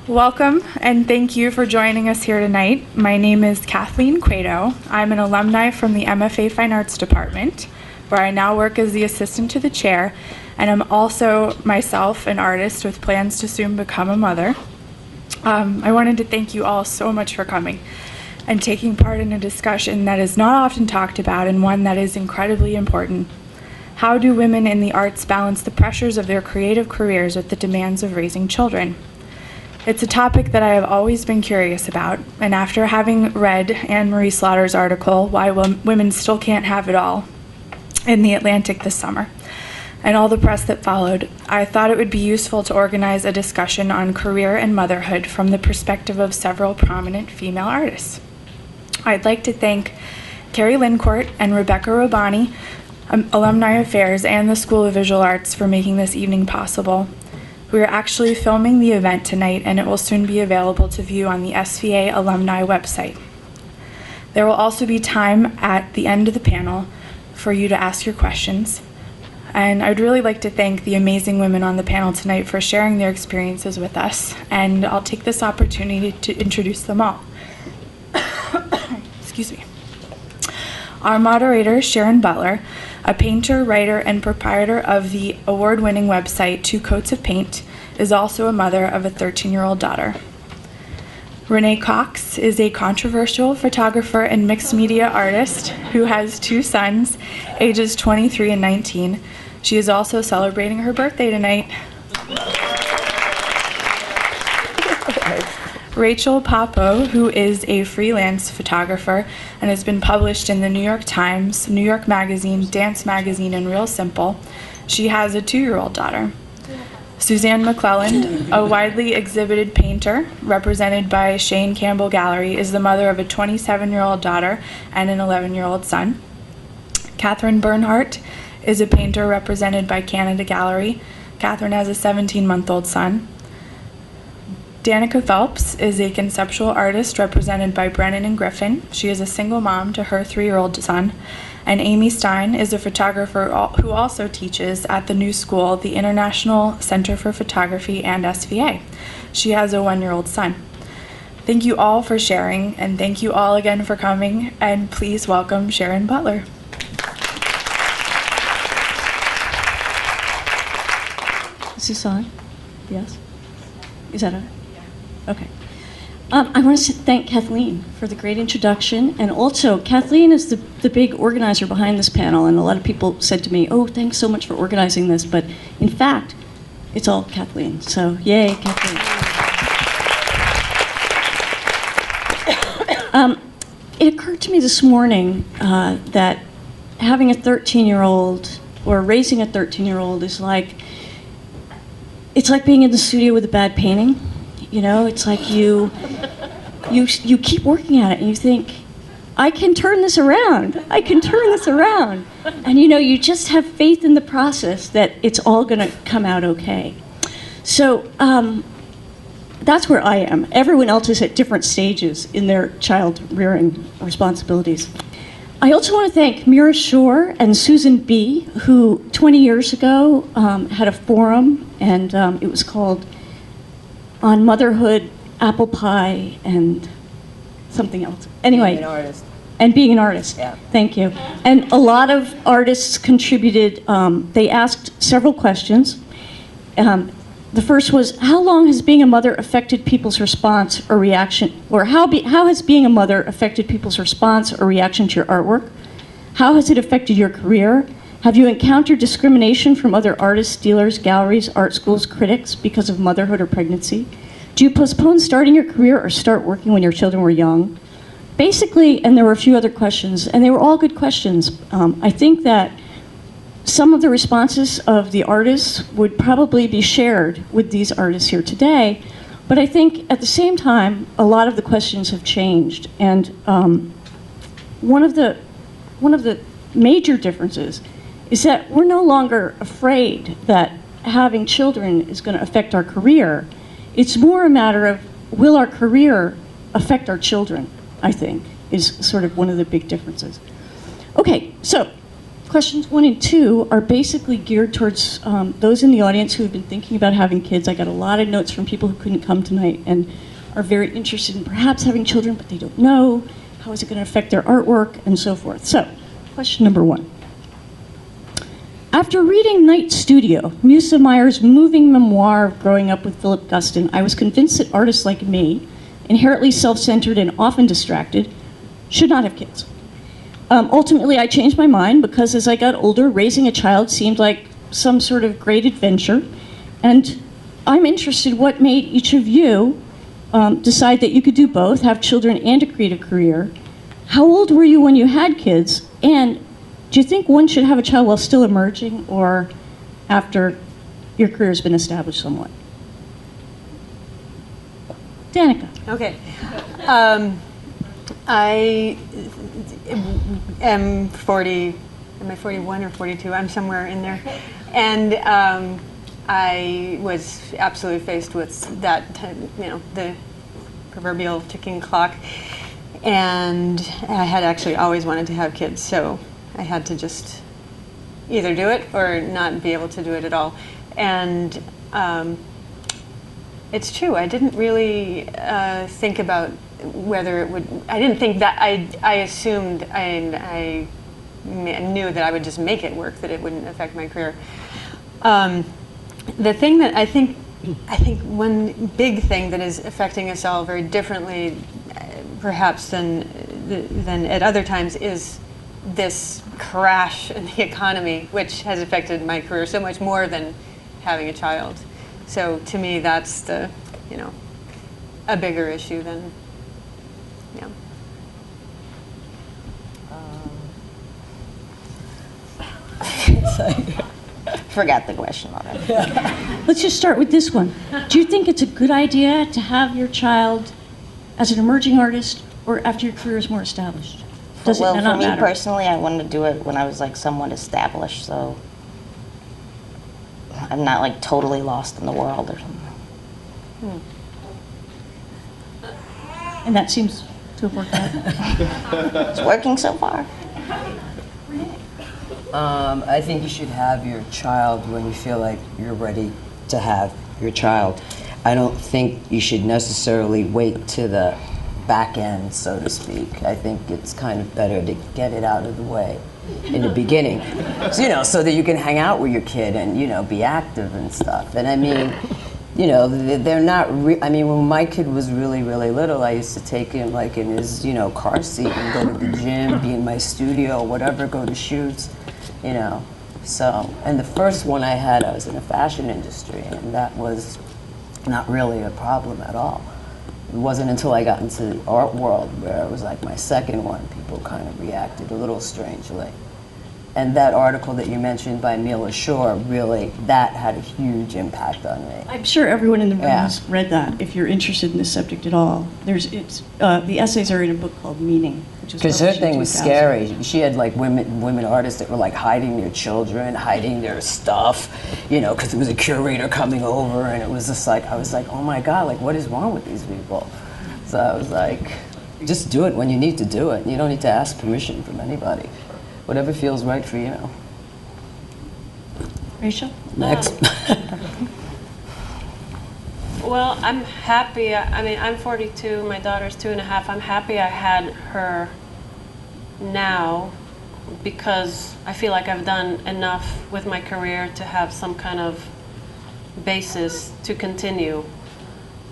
Welcome, and thank you for joining us here tonight. My name is Kathleen Cueto. I'm an alumni from the MFA Fine Arts Department, where I now work as the assistant to the chair, and I'm also myself an artist with plans to soon become a mother. I wanted to thank you all so much for coming and taking part in a discussion that is not often talked about and one that is incredibly important. How do women in the arts balance the pressures of their creative careers with the demands of raising children? It's a topic that I have always been curious about, and after having read Anne Marie Slaughter's article, Why Women Still Can't Have It All, in The Atlantic this summer, and all the press that followed, I thought it would be useful to organize a discussion on career and motherhood from the perspective of several prominent female artists. I'd like to thank Carrie Lincourt and Rebecca Robani, Alumni Affairs, and the School of Visual Arts for making this evening possible. We are actually filming the event tonight, and it will soon be available to view on the SVA alumni website. There will also be time at the end of the panel for you to ask your questions. And I'd really like to thank the amazing women on the panel tonight for sharing their experiences with us, and I'll take this opportunity to introduce them all. Excuse me. Our moderator, Sharon Butler, a painter, writer, and proprietor of the award-winning website Two Coats of Paint, is also a mother of a 13-year-old daughter. Renee Cox is a controversial photographer and mixed media artist who has two sons, ages 23 and 19. She is also celebrating her birthday tonight. Rachel Papo, who is a freelance photographer and has been published in the New York Times, New York Magazine, Dance Magazine, and Real Simple. She has a 2-year-old daughter. Suzanne McClelland, a widely exhibited painter represented by Shane Campbell Gallery, is the mother of a 27-year-old daughter and an 11-year-old son. Katherine Bernhardt is a painter represented by Canada Gallery. Katherine has a 17-month-old son. Danica Phelps is a conceptual artist represented by Brennan and Griffin. She is a single mom to her 3-year-old son. And Amy Stein is a photographer who also teaches at the new school, the International Center for Photography and SVA. She has a 1-year-old son. Thank you all for sharing, and thank you all again for coming, and please welcome Sharon Butler. Is this on? Yes? Is that on? Okay. I want to thank Kathleen for the great introduction, and also Kathleen is the big organizer behind this panel, and a lot of people said to me, oh, thanks so much for organizing this, but in fact, it's all Kathleen, so yay, Kathleen. It occurred to me this morning that having a 13-year-old or raising a 13-year-old is like, it's like being in the studio with a bad painting. You know, it's like you keep working at it and you think, I can turn this around. I can turn this around. And you know, you just have faith in the process that it's all going to come out okay. So that's where I am. Everyone else is at different stages in their child rearing responsibilities. I also want to thank Mira Shore and Susan B., who 20 years ago had a forum, and it was called On Motherhood, Apple Pie, and something else. Anyway. Being an artist. And being an artist. Yeah. Thank you. And a lot of artists contributed. They asked several questions. The first was, how long has being a mother affected people's response or reaction, or how has being a mother affected people's response or reaction to your artwork? How has it affected your career? Have you encountered discrimination from other artists, dealers, galleries, art schools, critics because of motherhood or pregnancy? Do you postpone starting your career or start working when your children were young? Basically, and there were a few other questions, and they were all good questions. I think that some of the responses of the artists would probably be shared with these artists here today, but I think at the same time, a lot of the questions have changed. And one of the major differences is that we're no longer afraid that having children is going to affect our career. It's more a matter of, will our career affect our children, I think, is sort of one of the big differences. Okay, so questions 1 and 2 are basically geared towards those in the audience who have been thinking about having kids. I got a lot of notes from people who couldn't come tonight and are very interested in perhaps having children, but they don't know. How is it going to affect their artwork and so forth? So, question number 1. After reading Night Studio, Musa Meyer's moving memoir of growing up with Philip Guston, I was convinced that artists like me, inherently self-centered and often distracted, should not have kids. Ultimately, I changed my mind because as I got older, raising a child seemed like some sort of great adventure. And I'm interested what made each of you decide that you could do both, have children and a creative career. How old were you when you had kids? And do you think one should have a child while still emerging or after your career has been established somewhat? Danica. Okay. I am 40, am I 41 or 42? I'm somewhere in there. And I was absolutely faced with that, the proverbial ticking clock. And I had actually always wanted to have kids, so I had to just either do it or not be able to do it at all. And it's true, I didn't really think about whether it would, I didn't think that, I assumed, I knew that I would just make it work, that it wouldn't affect my career. The thing that I think one big thing that is affecting us all very differently, perhaps than at other times, is this crash in the economy, which has affected my career so much more than having a child. So to me, that's the, a bigger issue than, yeah. Forgot the question already. Let's just start with this one. Do you think it's a good idea to have your child as an emerging artist or after your career is more established? Does Well, it for not me matter? personally, I wanted to do it when I was like somewhat established, so I'm not like totally lost in the world or something. And that seems to have worked out. It's working so far. I think you should have your child when you feel like you're ready to have your child. I don't think you should necessarily wait to the back end, so to speak. I think it's kind of better to get it out of the way in the beginning, so that you can hang out with your kid and, be active and stuff. And I mean, they're not, I mean, when my kid was really, really little, I used to take him like in his, car seat and go to the gym, be in my studio, whatever, go to shoots, So, and the first one I had, I was in the fashion industry, and that was not really a problem at all. It wasn't until I got into the art world where it was like my second one, people kind of reacted a little strangely. And that article that you mentioned by Mila Shore, really, that had a huge impact on me. I'm sure everyone in the room Yeah. has read that, if you're interested in this subject at all. The essays are in a book called Meaning, which was Because her published in thing was 2000. scary. She had like women artists that were like hiding their children, hiding their stuff, because there was a curator coming over, and it was just like, I was like, oh my God, like what is wrong with these people? So I was like, just do it when you need to do it. You don't need to ask permission from anybody. Whatever feels right for you. Rachel? Next. Well, I'm happy. I mean, I'm 42. My daughter's 2.5. I'm happy I had her now because I feel like I've done enough with my career to have some kind of basis to continue.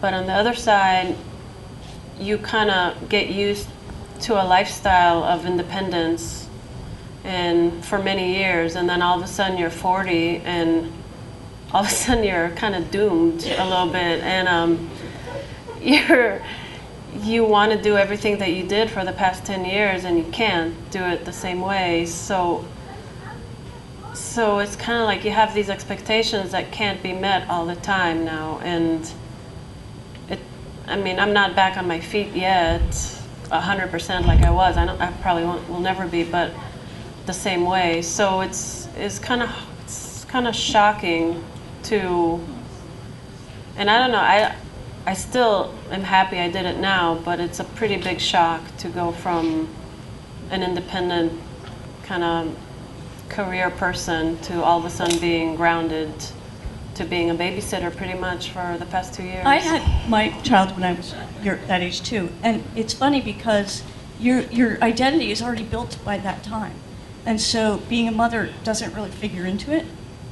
But on the other side, you kind of get used to a lifestyle of independence and for many years, and then all of a sudden you're 40 and all of a sudden you're kind of doomed a little bit, and you want to do everything that you did for the past 10 years and you can't do it the same way, so it's kind of like you have these expectations that can't be met all the time now, and I mean, I'm not back on my feet yet 100% like I was. I probably will never be, but the same way. So it's kind of shocking to, and I don't know, I still am happy I did it now, but it's a pretty big shock to go from an independent kind of career person to all of a sudden being grounded to being a babysitter pretty much for the past 2 years. I had my child when I was that age too, and it's funny because your identity is already built by that time, and so being a mother doesn't really figure into it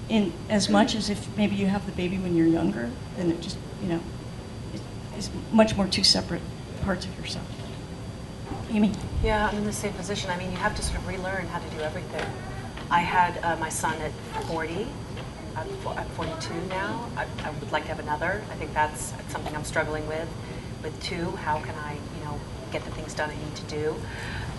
in as much as if maybe you have the baby when you're younger, then it just it's much more two separate parts of yourself. Amy? Yeah, I'm in the same position. I mean, you have to sort of relearn how to do everything. I had my son at 40. I'm 42 now. I would like to have another. I think that's something I'm struggling with. With two, how can I, get the things done I need to do?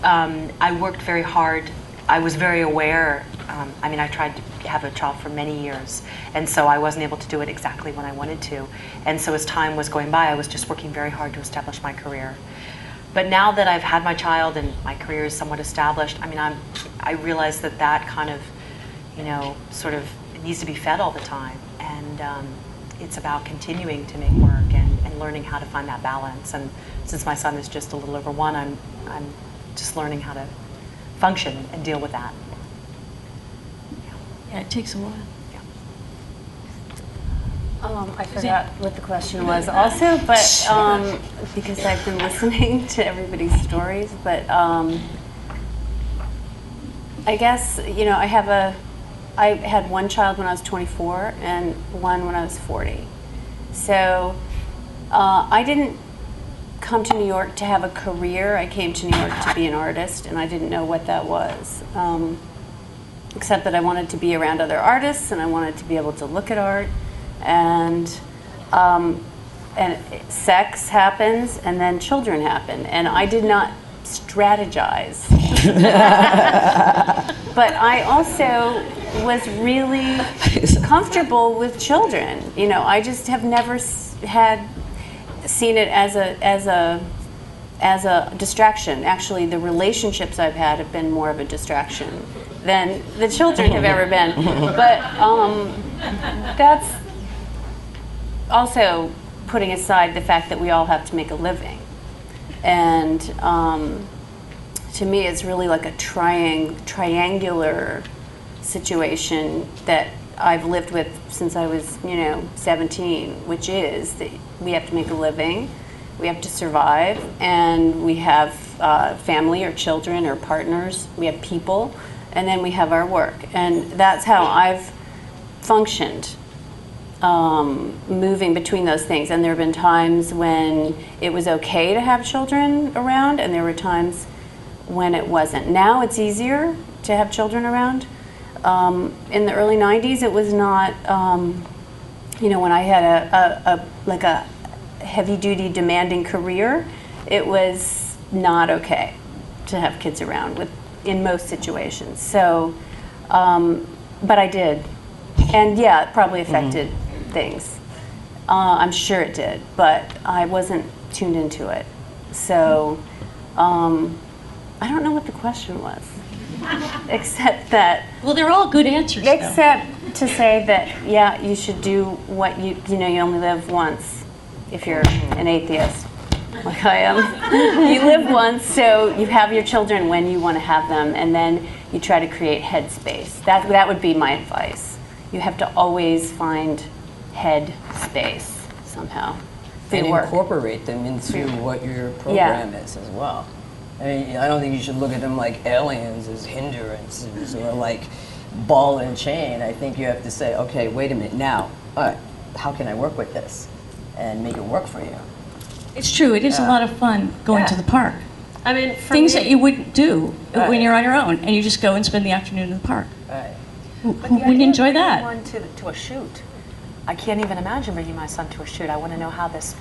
I worked very hard. I was very aware. I tried to have a child for many years, and so I wasn't able to do it exactly when I wanted to. And so as time was going by, I was just working very hard to establish my career. But now that I've had my child and my career is somewhat established, I realize that kind of, sort of needs to be fed all the time. And it's about continuing to make work and learning how to find that balance. And since my son is just a little over 1, I'm just learning how to function and deal with that. Yeah, it takes a while. I forgot what the question was also, but because I've been listening to everybody's stories, but I guess, I had one child when I was 24 and one when I was 40. So I didn't come to New York to have a career. I came to New York to be an artist, and I didn't know what that was. Except that I wanted to be around other artists, and I wanted to be able to look at art. And sex happens, and then children happen, and I did not strategize. But I also was really comfortable with children. I just have never seen it as a distraction. Actually, the relationships I've had have been more of a distraction than the children have ever been. But that's also putting aside the fact that we all have to make a living. And to me, it's really like a triangular situation that I've lived with since I was, 17, which is that we have to make a living, we have to survive, and we have family or children or partners, we have people, and then we have our work. And that's how I've functioned. Moving between those things. And there have been times when it was okay to have children around, and there were times when it wasn't. Now it's easier to have children around. In the early 90s, it was not, when I had a heavy-duty demanding career, it was not okay to have kids around in most situations. So, but I did. And yeah, it probably affected things. I'm sure it did, but I wasn't tuned into it. So I don't know what the question was, except that. Well, they're all good answers. Except to say that, yeah, you should do what you only live once if you're an atheist, like I am. You live once, so you have your children when you want to have them, and then you try to create headspace. That would be my advice. You have to always find head space somehow. And incorporate them into what your program is as well. I don't think you should look at them like aliens as hindrances or like ball and chain. I think you have to say, okay, wait a minute, now, all right, how can I work with this and make it work for you? It's true, it is a lot of fun going to the park. Things that you wouldn't do when you're on your own, and you just go and spend the afternoon in the park. Right. Who wouldn't enjoy that? One to a shoot. I can't even imagine bringing my son to a shoot. I want to know how this.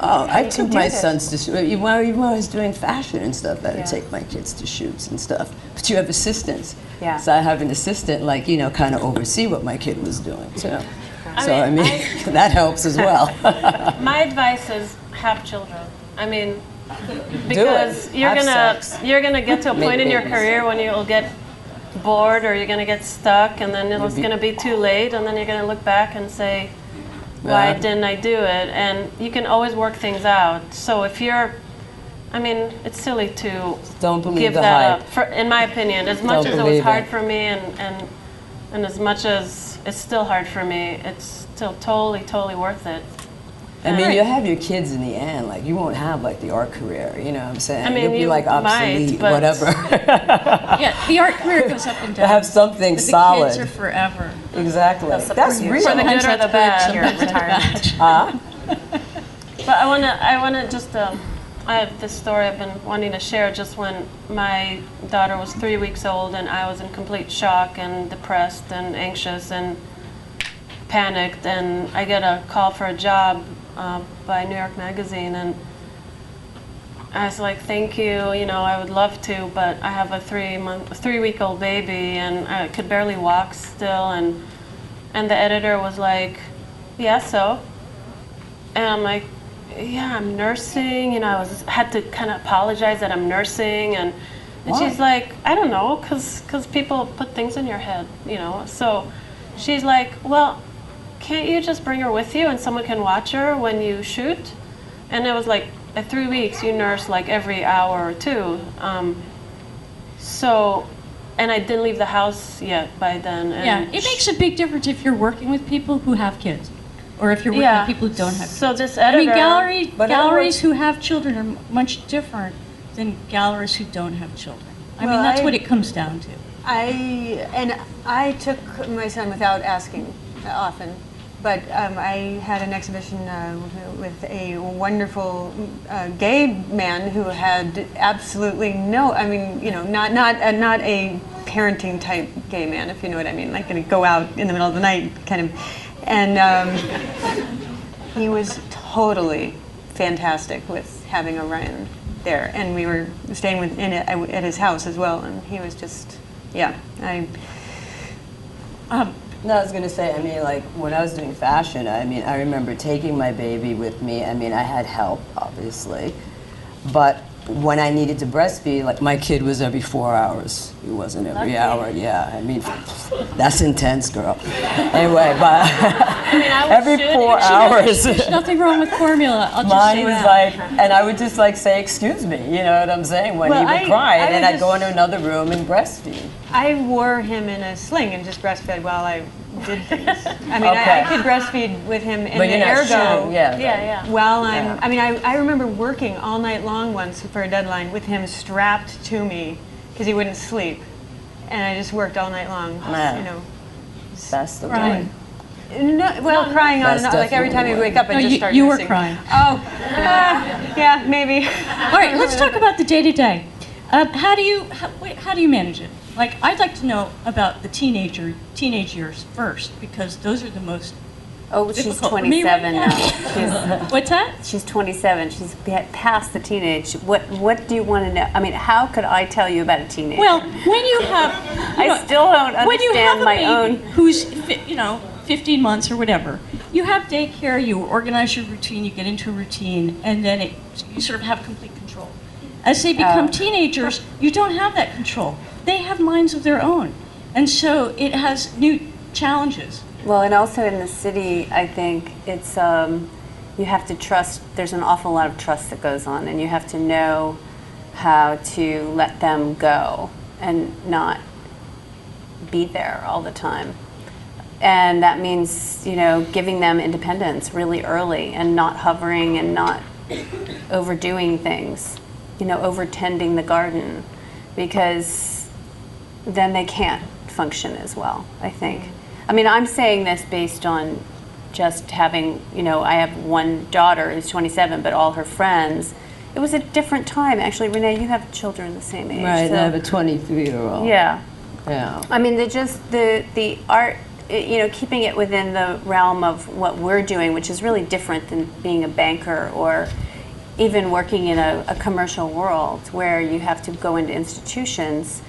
Oh, I took my sons to shoot. Even when I was doing fashion and stuff, I would take my kids to shoots and stuff. But you have assistants. Yeah. So I have an assistant, kind of oversee what my kid was doing too. That helps as well. My advice is have children. Because you're gonna get to a point in your career when you'll get bored or you're gonna get stuck, and then it's gonna be too late, and then you're gonna look back and say, why didn't I do it? And you can always work things out. So if you're I mean, it's silly to Don't believe give the that hype. up. In my opinion, as much Don't as it was believe hard it. for me, and as much as it's still hard for me, it's still totally worth it. I mean, you have your kids in the end. Like, you won't have like the art career. You know what I'm saying? I mean, you'll be you like obsolete, might, but- whatever. Yeah, the art career goes up and To down. have something but solid. The kids are forever. Exactly. That's real. For the good or the bad. Your retirement. Huh? But I wanna just, I have this story I've been wanting to share. Just when my daughter was 3 weeks old, and I was in complete shock and depressed and anxious and panicked, and I get a call for a job by New York Magazine, and I was like, thank you, you know, I would love to, but I have a 3-week-old baby, and I could barely walk still, and the editor was like, yeah, so? And I'm like, yeah, I'm nursing, you know, had to kind of apologize that I'm nursing, and she's like, I don't know, because people put things in your head, you know, so she's like, well, can't you just bring her with you and someone can watch her when you shoot? And it was like, at 3 weeks, you nurse like every hour or two. And I didn't leave the house yet by then. And Yeah, it makes a big difference if you're working with people who have kids, or if you're working with people who don't have kids. So this I mean, editor, galleries who have children are much different than galleries who don't have children. I mean, that's what it comes down to. I took my son without asking often, but I had an exhibition with a wonderful gay man who had absolutely no, I mean, you know, not a parenting type gay man, if you know what I mean, like going to go out in the middle of the night kind of, and he was totally fantastic with having Orion there, and we were staying at his house as well, and he was just, yeah, No, I was going to say, I mean, like, when I was doing fashion, I mean, I remember taking my baby with me. I mean, I had help, obviously. But when I needed to breastfeed, like, my kid was every 4 hours. He wasn't every hour. Yeah, I mean, that's intense, girl. Anyway, but every 4 hours. There's nothing wrong with formula. I'll just Mine say was that. like, and I would just like say, excuse me, you know what I'm saying, when he would cry, and then I'd go into another room and breastfeed. I wore him in a sling and just breastfed while I did things. I mean, I could breastfeed with him in But the you're not ergo. shooting, yeah. yeah. While I mean, I remember working all night long once for a deadline with him strapped to me because he wouldn't sleep, and I just worked all night long. Man. You know. That's the Crying. way. No, well, crying on That's and on. Like every time definitely you the wake up, I No, just start you were nursing. crying. Oh, yeah, maybe. All right, let's talk about the day-to-day. How do you manage it? Like, I'd like to know about the teenage years first, because those are the most Oh, she's difficult for me 27 right now. What's that? She's 27. She's past the teenage. What do you want to know? I mean, how could I tell you about a teenager? Well, when you have, I still don't when you have understand a my baby own. who's 15 months or whatever, you have daycare, you organize your routine, you get into a routine, and then you sort of have complete control. As they become teenagers, you don't have that control. They have minds of their own, and so it has new challenges. Well, and also in the city, I think it's you have to trust. There's an awful lot of trust that goes on, and you have to know how to let them go and not be there all the time. And that means, you know, giving them independence really early and not hovering and not overdoing things, you know, overtending the garden, because then they can't function as well, I think. I mean, I'm saying this based on just having, you know, I have one daughter who's 27, but all her friends, it was a different time. Actually, Renee, you have children the same age. Right, so, I have a 23-year-old. yeah. Yeah. I mean, the art, you know, keeping it within the realm of what we're doing, which is really different than being a banker or even working in a commercial world where you have to go into institutions.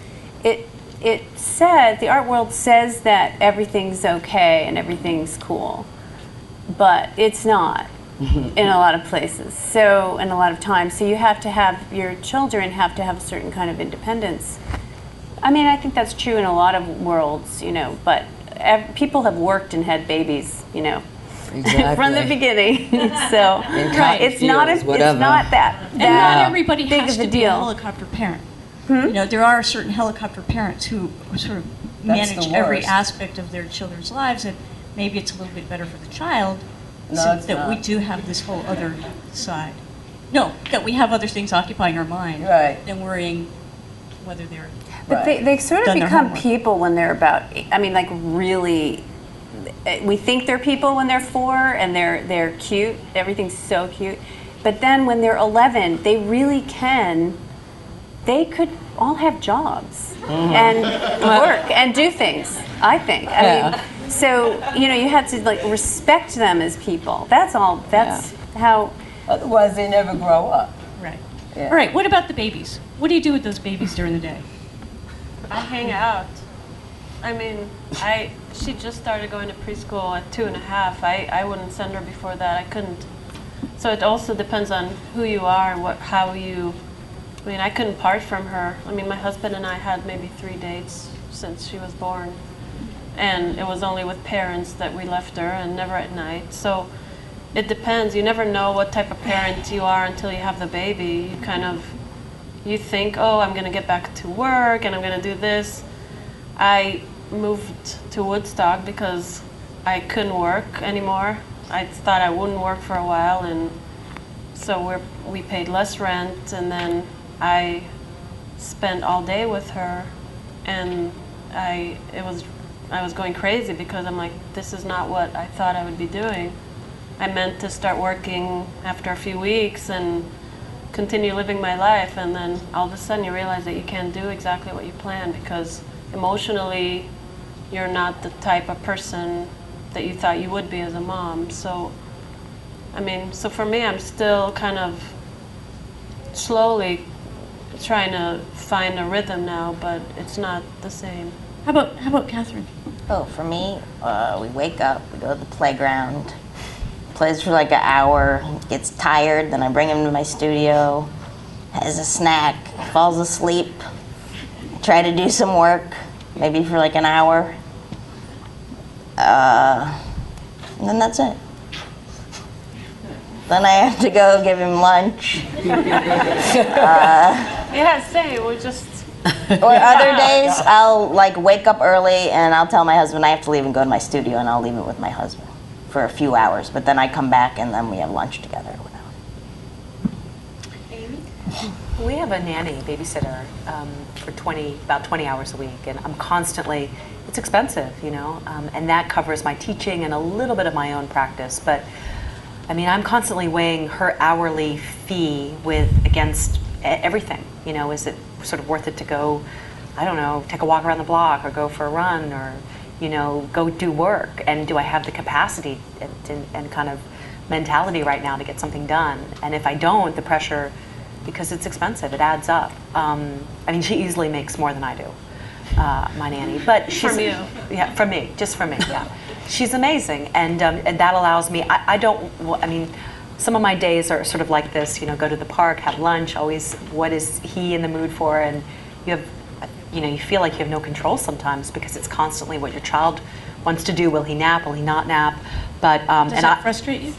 It says, the art world says that everything's okay and everything's cool, but it's not in a lot of places. So, in a lot of times, so you have to have, your children have to have a certain kind of independence. I mean, I think that's true in a lot of worlds, you know, but people have worked and had babies, you know, life Exactly. from the beginning. So cotton it's not fields, it's whatever. not that And not everybody big has of a to be a deal. helicopter parent. You know, there are certain helicopter parents who sort of That's manage the every worst. aspect of their children's lives, and maybe it's a little bit better for the child, No, so it's that we not. do have this whole other side. No, that we have other things occupying our mind Right. than worrying whether they're. But they sort of Done their become homework. people when they're about, I mean, like really, we think they're people when they're 4 and they're cute, everything's so cute. But then when they're 11, they really they could all have jobs and work and do things, I think. I mean, so, you know, you have to like respect them as people. That's all, that's how. Otherwise, they never grow up. Right. Yeah. All right, what about the babies? What do you do with those babies during the day? I hang out. I mean, she just started going to preschool at 2.5. I wouldn't send her before that. I couldn't. So it also depends on who you are and how you. I mean, I couldn't part from her. I mean, my husband and I had maybe 3 dates since she was born, and it was only with parents that we left her, and never at night. So it depends. You never know what type of parent you are until you have the baby. You kind of. You think, oh, I'm going to get back to work and I'm going to do this. I moved to Woodstock because I couldn't work anymore. I thought I wouldn't work for a while, and so we paid less rent, and then I spent all day with her, and I was going crazy because I'm like, this is not what I thought I would be doing. I meant to start working after a few weeks and continue living my life, and then all of a sudden you realize that you can't do exactly what you planned because emotionally you're not the type of person that you thought you would be as a mom. So I mean, so for me, I'm still kind of slowly trying to find a rhythm now, but it's not the same. How about Catherine? Oh, for me, we wake up, we go to the playground, plays for like an hour, gets tired, then I bring him to my studio, has a snack, falls asleep, try to do some work, maybe for like an hour, and then that's it. Then I have to go give him lunch. Yeah, same. We just. Or other days, I'll like wake up early and I'll tell my husband I have to leave and go to my studio, and I'll leave it with my husband for a few hours. But then I come back and then we have lunch together or whatever. We have a nanny babysitter for about 20 hours a week, and I'm constantly, it's expensive, you know, and that covers my teaching and a little bit of my own practice. But I mean, I'm constantly weighing her hourly fee against everything. You know, is it sort of worth it to go, I don't know, take a walk around the block or go for a run or, you know, go do work? And do I have the capacity and kind of mentality right now to get something done? And if I don't, the pressure, because it's expensive, it adds up. I mean, she easily makes more than I do, my nanny. But she's, From you. Yeah, from me, just from me, yeah. She's amazing, and that allows me, I mean, some of my days are sort of like this, you know, go to the park, have lunch, always what is he in the mood for, and you feel like you have no control sometimes because it's constantly what your child wants to do. Will he nap, will he not nap? But Does that frustrate you?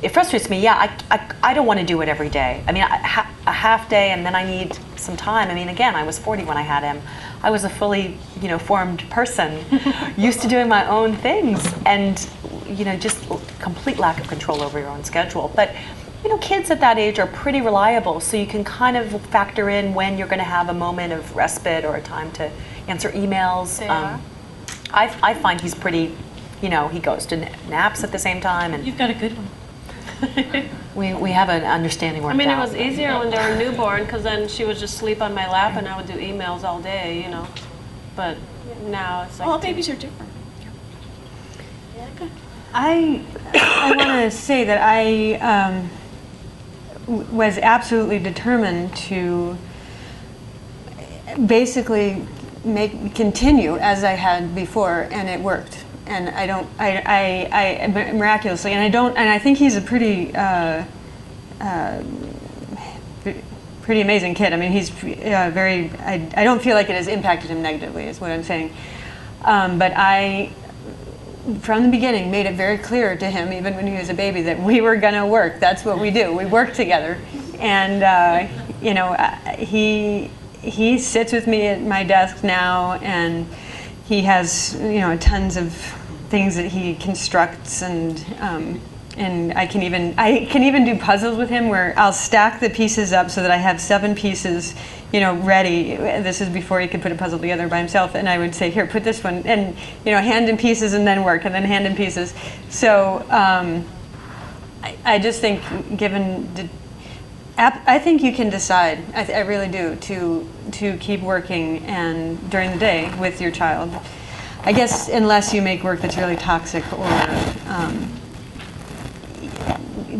It frustrates me, yeah. I don't want to do it every day. I mean, a half day and then I need some time. I mean, again, I was 40 when I had him. I was a fully, you know, formed person, used to doing my own things, and, you know, just complete lack of control over your own schedule. But, you know, kids at that age are pretty reliable, so you can kind of factor in when you're going to have a moment of respite or a time to answer emails. I find he's pretty, you know, he goes to naps at the same time. And You've got a good one. we have an understanding worked I mean, it out. was easier when they were newborn because then she would just sleep on my lap and I would do emails all day, you know. But now it's like. All babies are different. I want to say that I was absolutely determined to basically continue as I had before, and it worked. And I miraculously, and I think he's a pretty amazing kid. I mean, he's very. I don't feel like it has impacted him negatively, is what I'm saying. But from the beginning, made it very clear to him, even when he was a baby, that we were going to work. That's what we do. We work together. And, you know, he sits with me at my desk now, and he has, you know, tons of things that he constructs, and I can even do puzzles with him where I'll stack the pieces up so that I have 7 pieces, you know, ready. This is before he could put a puzzle together by himself, and I would say, here, put this one, and, you know, hand in pieces and then work, and then hand in pieces. So I just think, I think you can decide, I really do, to keep working and during the day with your child. I guess unless you make work that's really toxic or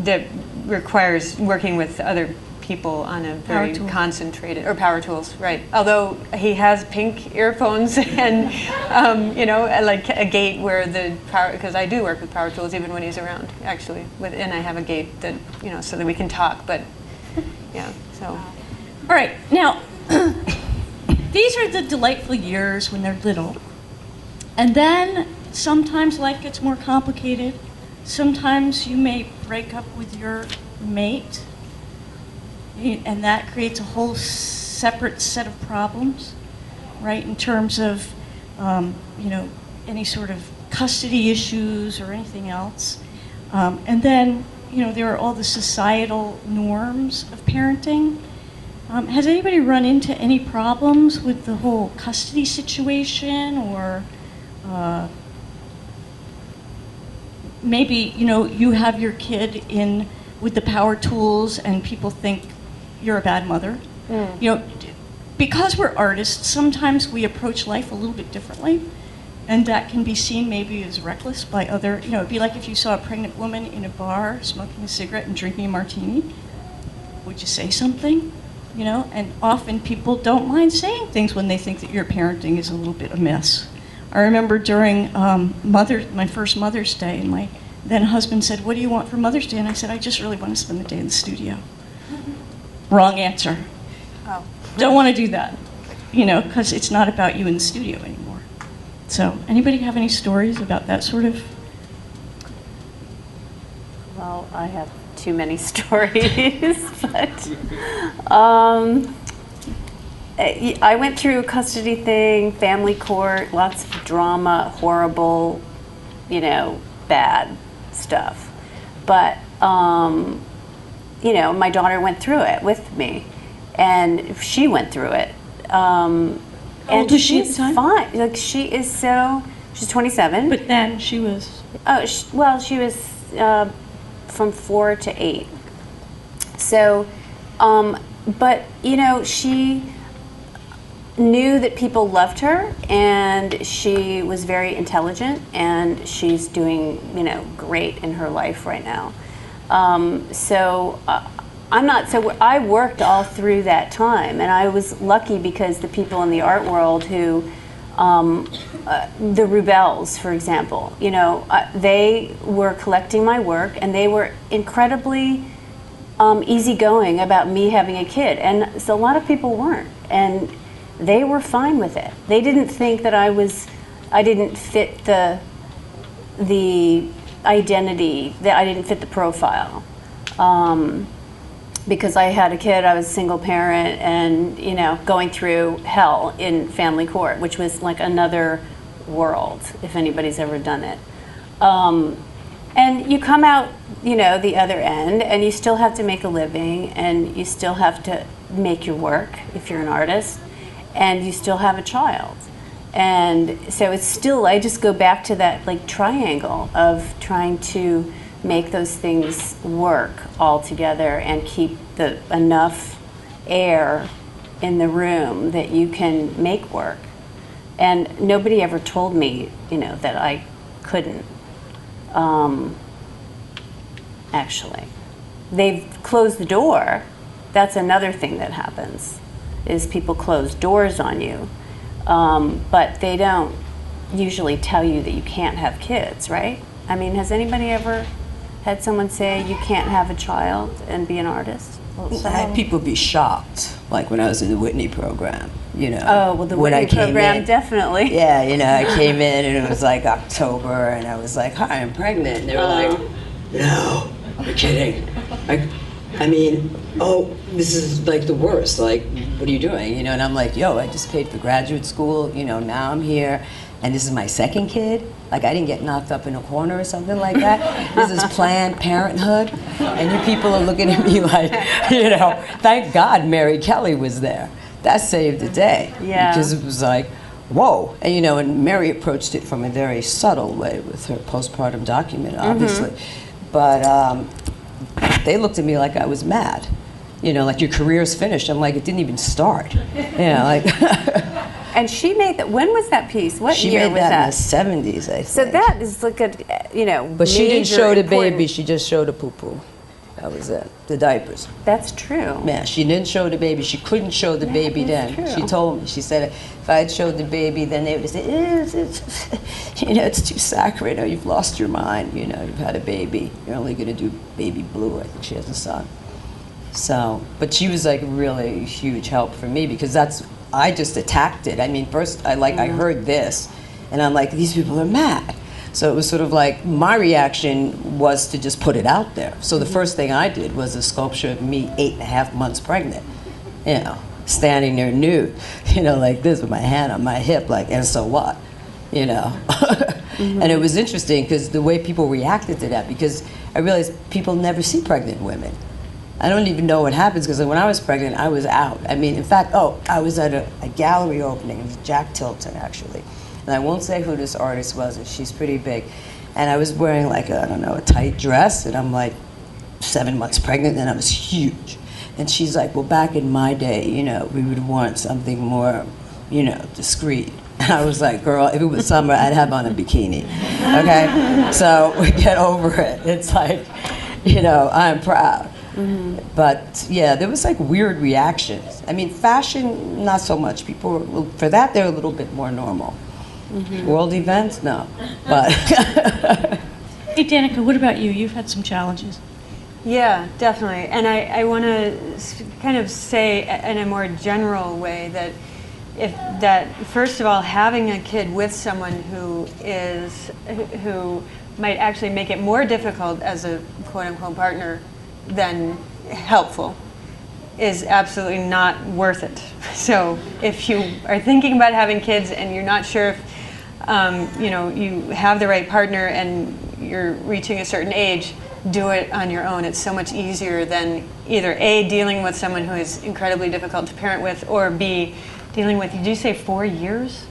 that requires working with other people on a very concentrated, or power tools, right? Although he has pink earphones and, you know, like a gate where the power, because I do work with power tools even when he's around, actually, and I have a gate that, you know, so that we can talk, but yeah, so. All right, now, these are the delightful years when they're little. And then sometimes life gets more complicated. Sometimes you may break up with your mate, and that creates a whole separate set of problems, right, in terms of, you know, any sort of custody issues or anything else. And then, you know, there are all the societal norms of parenting. Has anybody run into any problems with the whole custody situation, or maybe, you know, you have your kid in with the power tools and people think you're a bad mother? You know, because we're artists, sometimes we approach life a little bit differently, and that can be seen maybe as reckless by other, you know, it'd be like if you saw a pregnant woman in a bar smoking a cigarette and drinking a martini. Would you say something? You know, and often people don't mind saying things when they think that your parenting is a little bit amiss. I remember during my first Mother's Day, and my then husband said, "What do you want for Mother's Day?" And I said, "I just really want to spend the day in the studio." Wrong answer. Oh. Don't want to do that, you know, because it's not about you in the studio anymore. So, anybody have any stories about that sort of? Well, I have too many stories, but I went through a custody thing, family court, lots of drama, horrible, you know, bad stuff. But, you know, my daughter went through it with me, and she went through it. And she's fine. Like, she's 27. But then she was. Oh, she was from 4 to 8. So, but, you know, she knew that people loved her, and she was very intelligent, and she's doing, you know, great in her life right now. I worked all through that time, and I was lucky because the people in the art world who, the Rubels, for example, you know, they were collecting my work, and they were incredibly easygoing about me having a kid, and so a lot of people weren't, and they were fine with it. They didn't think that I didn't fit the identity, that I didn't fit the profile. Because I had a kid, I was a single parent, and, you know, going through hell in family court, which was like another world, if anybody's ever done it. And you come out, you know, the other end, and you still have to make a living, and you still have to make your work if you're an artist, and you still have a child. And so it's still, I just go back to that, like, triangle of trying to make those things work all together and keep enough air in the room that you can make work. And nobody ever told me, you know, that I couldn't. Actually, they've closed the door. That's another thing that happens, is people close doors on you, but they don't usually tell you that you can't have kids, right? I mean, has anybody ever had someone say you can't have a child and be an artist? I had people be shocked, like when I was in the Whitney program, you know. Oh, well, the when I Whitney came program, in. definitely. Yeah, you know, I came in and it was like October, and I was like, "Hi, I'm pregnant." And they were like, "No, you're kidding." I mean, oh, this is like the worst. Like, what are you doing? You know, and I'm like, "Yo, I just paid for graduate school. You know, now I'm here, and this is my second kid. Like, I didn't get knocked up in a corner or something like that. This is Planned Parenthood, and you people are looking at me like, you know, thank God Mary Kelly was there. That saved the day." Yeah. Because it was like, whoa. And, you know, and Mary approached it from a very subtle way with her postpartum document, obviously. But they looked at me like I was mad. You know, like, your career's finished. I'm like, it didn't even start. You know, like. And she made that. When was that piece? What She year made was that that? in the 70s, I think. So that is like a, you know, But she didn't major show the important- baby, she just showed the poo-poo. That was it, the diapers. That's true. Yeah, she didn't show the baby. She couldn't show the baby then. true. She told me, she said, if I had showed the baby, then they would have said, you know, it's too sacred, or you've lost your mind, you know, you've had a baby. You're only going to do baby blue. I think she has a son. So, but she was like really huge help for me, because I just attacked it. I mean, first I heard this, and I'm like, these people are mad. So it was sort of like, my reaction was to just put it out there. So the first thing I did was a sculpture of me 8.5 months pregnant, you know, standing there nude, you know, like this with my hand on my hip, like, and so what, you know? And it was interesting because the way people reacted to that, because I realized people never see pregnant women. I don't even know what happens, because when I was pregnant, I was out. I mean, in fact, I was at a gallery opening. It was Jack Tilton, actually. And I won't say who this artist was, and she's pretty big. And I was wearing like, a tight dress, and I'm like 7 months pregnant, and I was huge. And she's like, well, back in my day, you know, we would want something more, you know, discreet. And I was like, girl, if it was summer, I'd have on a bikini, okay? So we get over it. It's like, you know, I'm proud. But yeah, there was like weird reactions. I mean, fashion, not so much. People, for that, they're a little bit more normal. World events, no. But Hey, Danica, what about you? You've had some challenges. Yeah, definitely. And I want to kind of say in a more general way that first of all, having a kid with someone who might actually make it more difficult as a quote-unquote partner than helpful is absolutely not worth it. So if you are thinking about having kids and you're not sure if you know, you have the right partner and you're reaching a certain age, do it on your own. It's so much easier than either A, dealing with someone who is incredibly difficult to parent with, or B, dealing with, did you say 4 years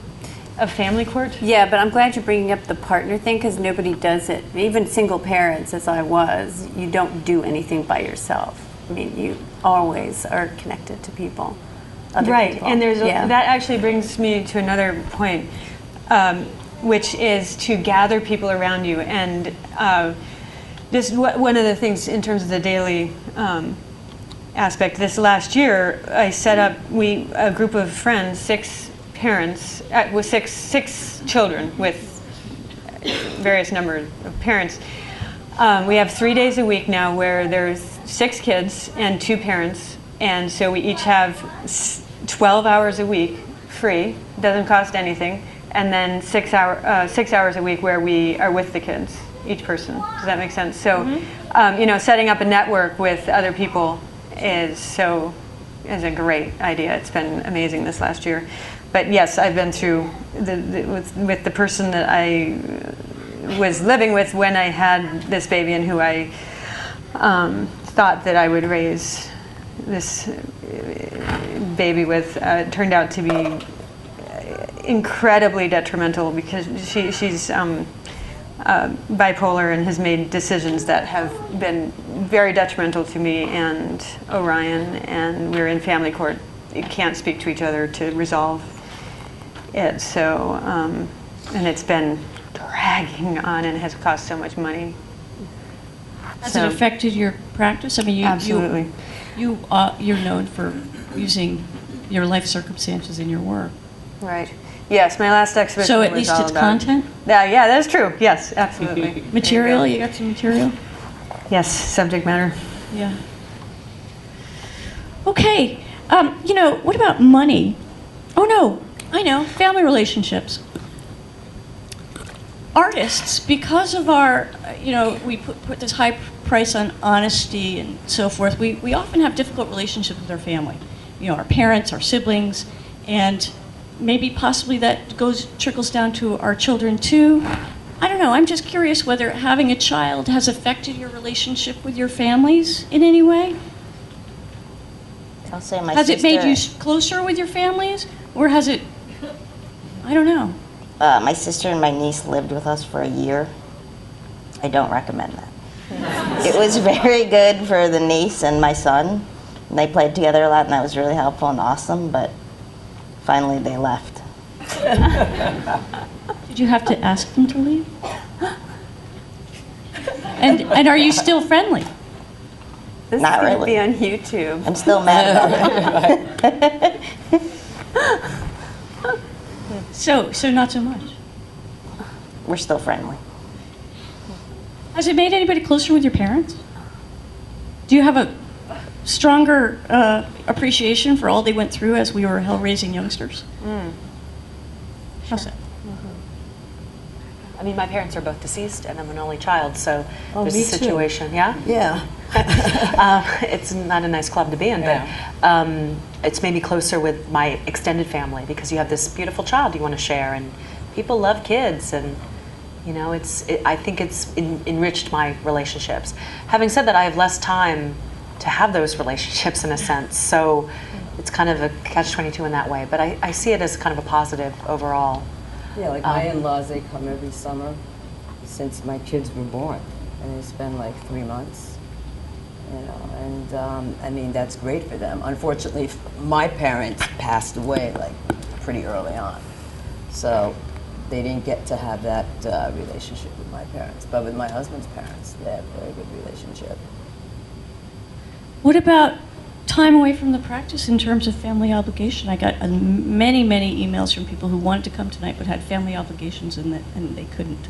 of family court? Yeah, but I'm glad you're bringing up the partner thing, because nobody does it. Even single parents, as I was, you don't do anything by yourself. I mean, you always are connected to people. Right, people. and Yeah. that actually brings me to another point, which is to gather people around you. And just one of the things in terms of the daily aspect, this last year, I set up a group of friends, 6 parents, with six children with various numbers of parents. We have 3 days a week now where there's 6 kids and 2 parents, and so we each have 12 hours a week free, doesn't cost anything, and then 6 hours a week where we are with the kids, each person. Does that make sense? So, you know, setting up a network with other people is a great idea. It's been amazing this last year. But yes, I've been through with the person that I was living with when I had this baby, and who I thought that I would raise this baby with, turned out to be incredibly detrimental, because she's bipolar and has made decisions that have been very detrimental to me and Orion, and we're in family court. You can't speak to each other to resolve it. So, and it's been dragging on and has cost so much money. Has it affected your practice? I mean, absolutely. You're known for using your life circumstances in your work. Right. Yes, my last exhibition So was at least all it's about content? Yeah, that's true. Yes, absolutely. Material? You got some material? Yes, subject matter. Yeah. Okay, what about money? Oh no, I know, family relationships. Artists, because of our, we put this high price on honesty and so forth, we often have difficult relationships with our family. Our parents, our siblings, and maybe possibly that trickles down to our children too. I don't know, I'm just curious whether having a child has affected your relationship with your families in any way? I'll say my Has sister. it made you closer with your families? Or has it, I don't know. My sister and my niece lived with us for a year. I don't recommend that. It was very good for the niece and my son. And they played together a lot, and that was really helpful and awesome, but finally they left. Did you have to ask them to leave? And are you still friendly? This Not is going to really. be on YouTube. I'm still mad about it. So not so much. We're still friendly. Has it made anybody closer with your parents? Do you have a stronger appreciation for all they went through as we were hell-raising youngsters? How's that? I mean, my parents are both deceased, and I'm an only child, so there's me a too. situation. Yeah, Yeah. it's not a nice club to be in, but it's made me closer with my extended family because you have this beautiful child you want to share, and people love kids, and I think it's enriched my relationships. Having said that, I have less time to have those relationships in a sense, so it's kind of a catch-22 in that way. But I see it as kind of a positive overall. Yeah, like my in-laws, they come every summer since my kids were born, and they spend like 3 months, and I mean, that's great for them. Unfortunately, my parents passed away like pretty early on, so they didn't get to have that relationship with my parents. But with my husband's parents, they have a very good relationship. What about time away from the practice in terms of family obligation? I got many emails from people who wanted to come tonight but had family obligations and they couldn't.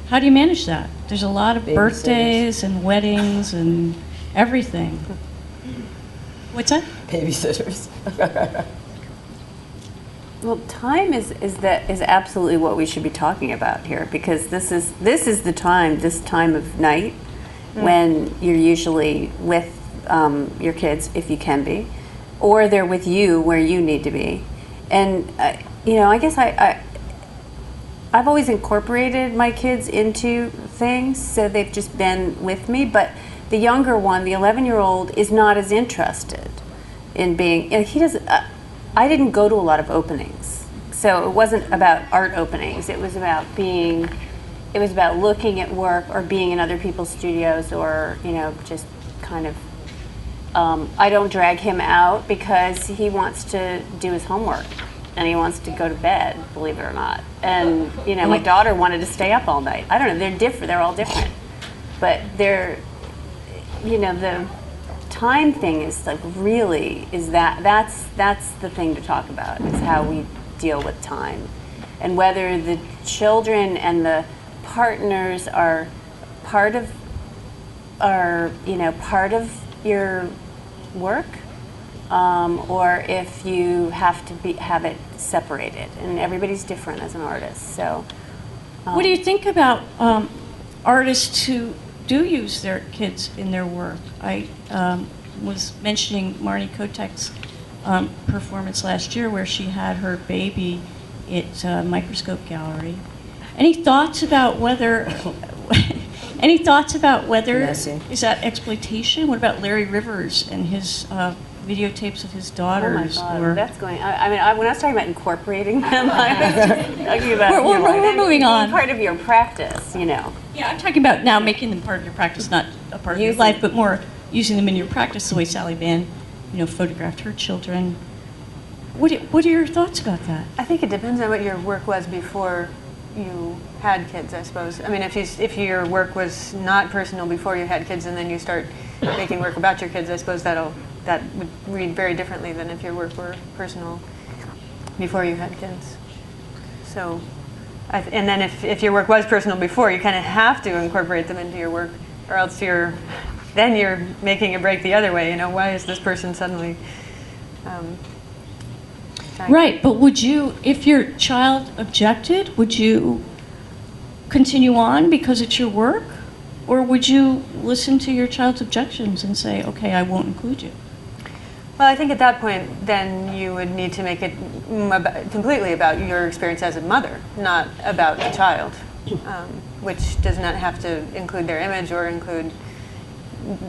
How do you manage that? There's a lot of Babysitters. birthdays and weddings and everything. What's that? Babysitters. Well, time is absolutely what we should be talking about here, because this is this time of night when you're usually with your kids, if you can be, or they're with you where you need to be. And I guess I've always incorporated my kids into things, so they've just been with me. But the younger one, the 11-year-old, is not as interested in being. He doesn't. I didn't go to a lot of openings, so it wasn't about art openings. It was about being. It was about looking at work or being in other people's studios, or just kind of. I don't drag him out because he wants to do his homework and he wants to go to bed, believe it or not. And my daughter wanted to stay up all night. I don't know. They're different. They're all different, but they're. The time thing is like really is that's the thing to talk about, is how we deal with time, and whether the children and the partners are part of your work, or if you have to have it separated. And everybody's different as an artist. So What do you think about artists who do use their kids in their work? I was mentioning Marnie Kotek's performance last year where she had her baby at Microscope Gallery. Any thoughts about whether Messy. is that exploitation? What about Larry Rivers and his videotapes of his daughters? Oh my God, or that's going. When I was talking about incorporating them, I was just talking about We're moving being on. part of your practice. Yeah, I'm talking about now making them part of your practice, not a part of your life, but more using them in your practice, the way Sally Vann, photographed her children. What are your thoughts about that? I think it depends on what your work was before you had kids, I suppose. I mean, if your work was not personal before you had kids, and then you start making work about your kids, I suppose that would read very differently than if your work were personal before you had kids. So, and then if your work was personal before, you kind of have to incorporate them into your work, or else you're then you're making a break the other way. You know, why is this person suddenly Right, but would you, if your child objected, would you continue on because it's your work? Or would you listen to your child's objections and say, okay, I won't include you? Well, I think at that point, then you would need to make it completely about your experience as a mother, not about the child, which does not have to include their image or include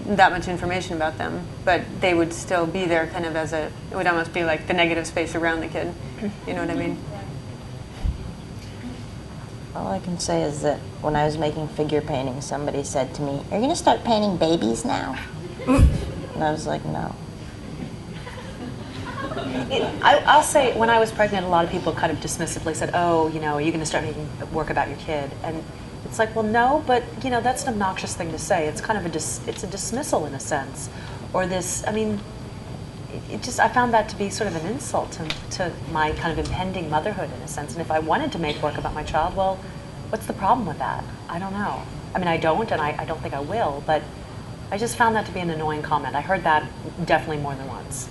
that much information about them. But they would still be there kind of as it would almost be like the negative space around the kid. You know what I mean? All I can say is that when I was making figure painting, somebody said to me, "Are you going to start painting babies now?" And I was like, no. I'll say, when I was pregnant, a lot of people kind of dismissively said, "Oh, you know, are you going to start making work about your kid?" And it's like, well, no, but you know, that's an obnoxious thing to say. It's kind of it's a dismissal in a sense, or this. I mean, I found that to be sort of an insult to my kind of impending motherhood in a sense. And if I wanted to make work about my child, well, what's the problem with that? I don't know. I mean, I don't, and I don't think I will. But I just found that to be an annoying comment. I heard that definitely more than once.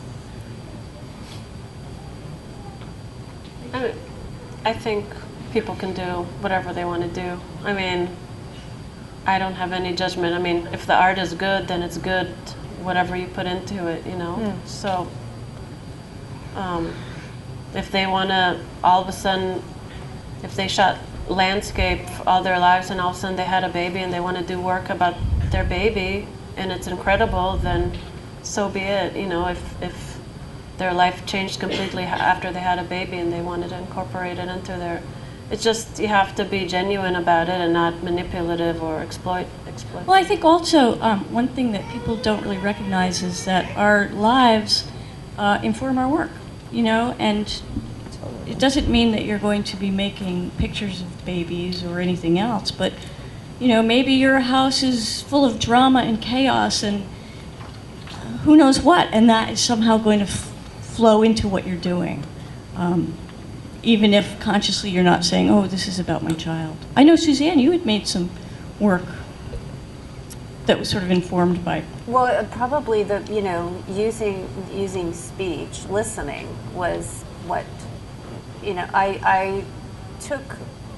I think people can do whatever they want to do. I mean, I don't have any judgment. I mean, if the art is good, then it's good, whatever you put into it, you know? So, if they want to, all of a sudden, if they shot landscape all their lives and all of a sudden they had a baby and they want to do work about their baby and it's incredible, then so be it. You know, if their life changed completely after they had a baby and they wanted to incorporate it into their, it's just, you have to be genuine about it and not manipulative or exploit. Well, I think also one thing that people don't really recognize is that our lives inform our work, you know, and it doesn't mean that you're going to be making pictures of babies or anything else, but, you know, maybe your house is full of drama and chaos and who knows what, and that is somehow going to flow into what you're doing. Even if consciously you're not saying, oh, this is about my child. I know, Suzanne, you had made some work that was sort of informed by... Well, probably the, you know, using speech, listening was what, you know, I took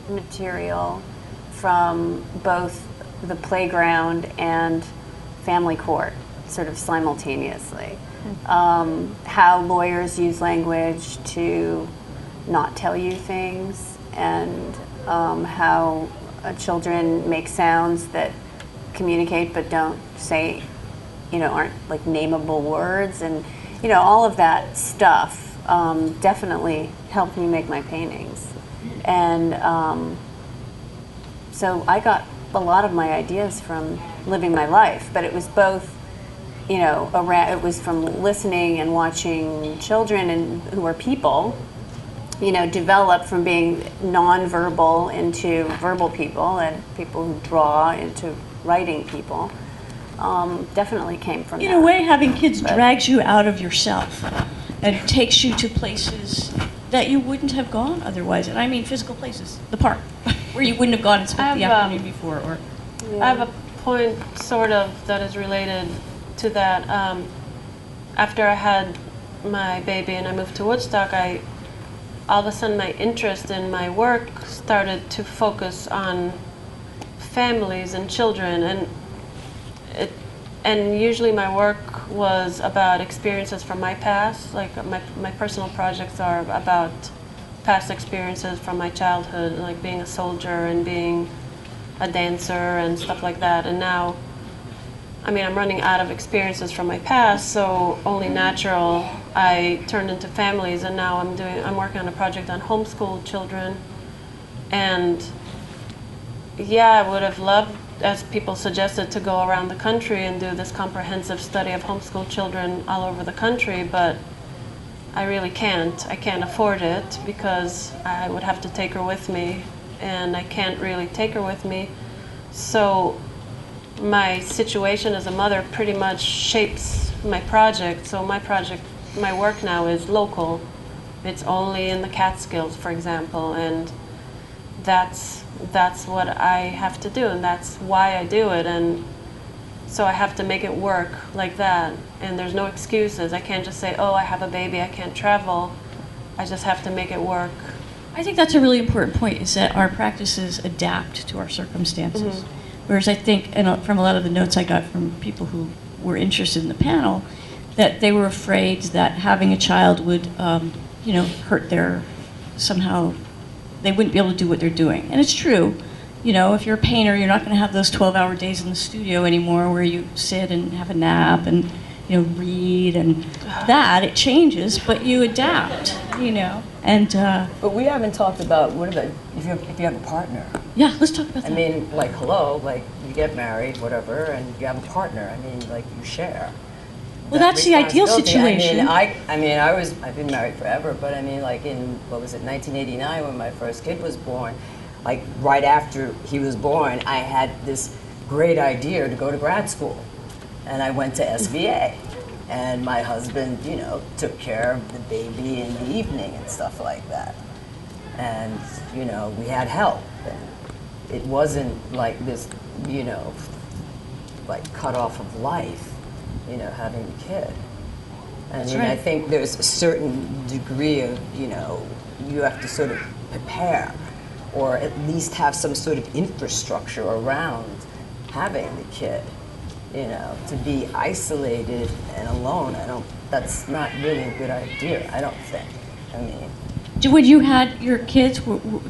material from both the playground and family court, sort of simultaneously. How lawyers use language to not tell you things, and how children make sounds that communicate but don't say, you know, aren't like nameable words, and you know, all of that stuff definitely helped me make my paintings. And so I got a lot of my ideas from living my life, but it was both, you know, it was from listening and watching children and who are people, you know, develop from being non-verbal into verbal people, and people who draw into writing people. Definitely came from that. In a way, having kids drags you out of yourself and takes you to places that you wouldn't have gone otherwise. And I mean physical places, the park, where you wouldn't have gone and spent the afternoon before. Or I have a point sort of that is related to that. After I had my baby and I moved to Woodstock, all of a sudden my interest in my work started to focus on families and children, and usually my work was about experiences from my past. Like my personal projects are about past experiences from my childhood, like being a soldier and being a dancer and stuff like that. And now, I mean, I'm running out of experiences from my past, so only natural I turned into families, and now I'm working on a project on homeschooled children. And yeah, I would have loved, as people suggested, to go around the country and do this comprehensive study of homeschooled children all over the country, but I really can't. I can't afford it because I would have to take her with me, and I can't really take her with me. So my situation as a mother pretty much shapes my project. So my work now is local. It's only in the Catskills, for example, and that's what I have to do, and that's why I do it. And So I have to make it work like that. And there's no excuses. I can't just say, oh, I have a baby, I can't travel. I just have to make it work. I think that's a really important point, is that our practices adapt to our circumstances. Whereas I think, and from a lot of the notes I got from people who were interested in the panel, that they were afraid that having a child would, hurt their, somehow, they wouldn't be able to do what they're doing. And it's true. If you're a painter, you're not going to have those 12-hour days in the studio anymore where you sit and have a nap and, read and that. It changes, but you adapt, And But we haven't talked about, what about if you have a partner? yeah, let's talk about that. I mean, like, hello, like, you get married, whatever, and you have a partner. I mean, like, you share. Well, that that's the ideal responsibility. situation. I've been married forever, but I mean, like in, 1989 when my first kid was born, like right after he was born, I had this great idea to go to grad school. And I went to SVA. And my husband, took care of the baby in the evening and stuff like that. And, we had help. And it wasn't like this, like cut off of life, having a kid. And I think there's a certain degree of, you have to sort of prepare or at least have some sort of infrastructure around having the kid. To be isolated and alone, that's not really a good idea, I don't think. I mean, when you had your kids,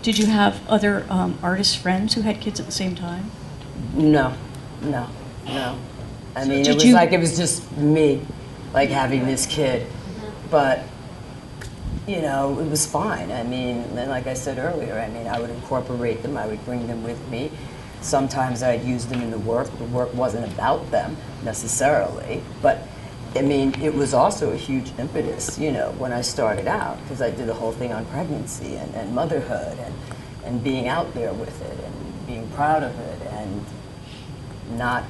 did you have other artist friends who had kids at the same time? No. I mean, it was just me, like having this kid, but it was fine. I mean, and like I said earlier, I would incorporate them, I would bring them with me. Sometimes I'd use them in the work. The work wasn't about them necessarily, but I mean, it was also a huge impetus, when I started out, because I did a whole thing on pregnancy and motherhood and being out there with it and being proud of it and not,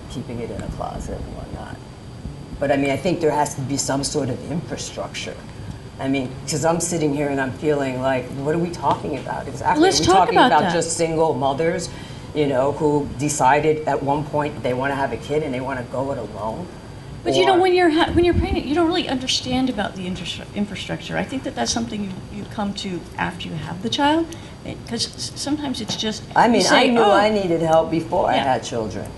keeping it in a closet and whatnot. But I mean, I think there has to be some sort of infrastructure. I mean, because I'm sitting here and I'm feeling like, what are we talking about exactly? Let's are we talk talking about about that. just single mothers, who decided at one point they want to have a kid and they want to go it alone? But when you're pregnant, you don't really understand about the infrastructure. I think that's something you come to after you have the child, because sometimes it's just. I mean, say, I knew I needed help before I Yeah. had children.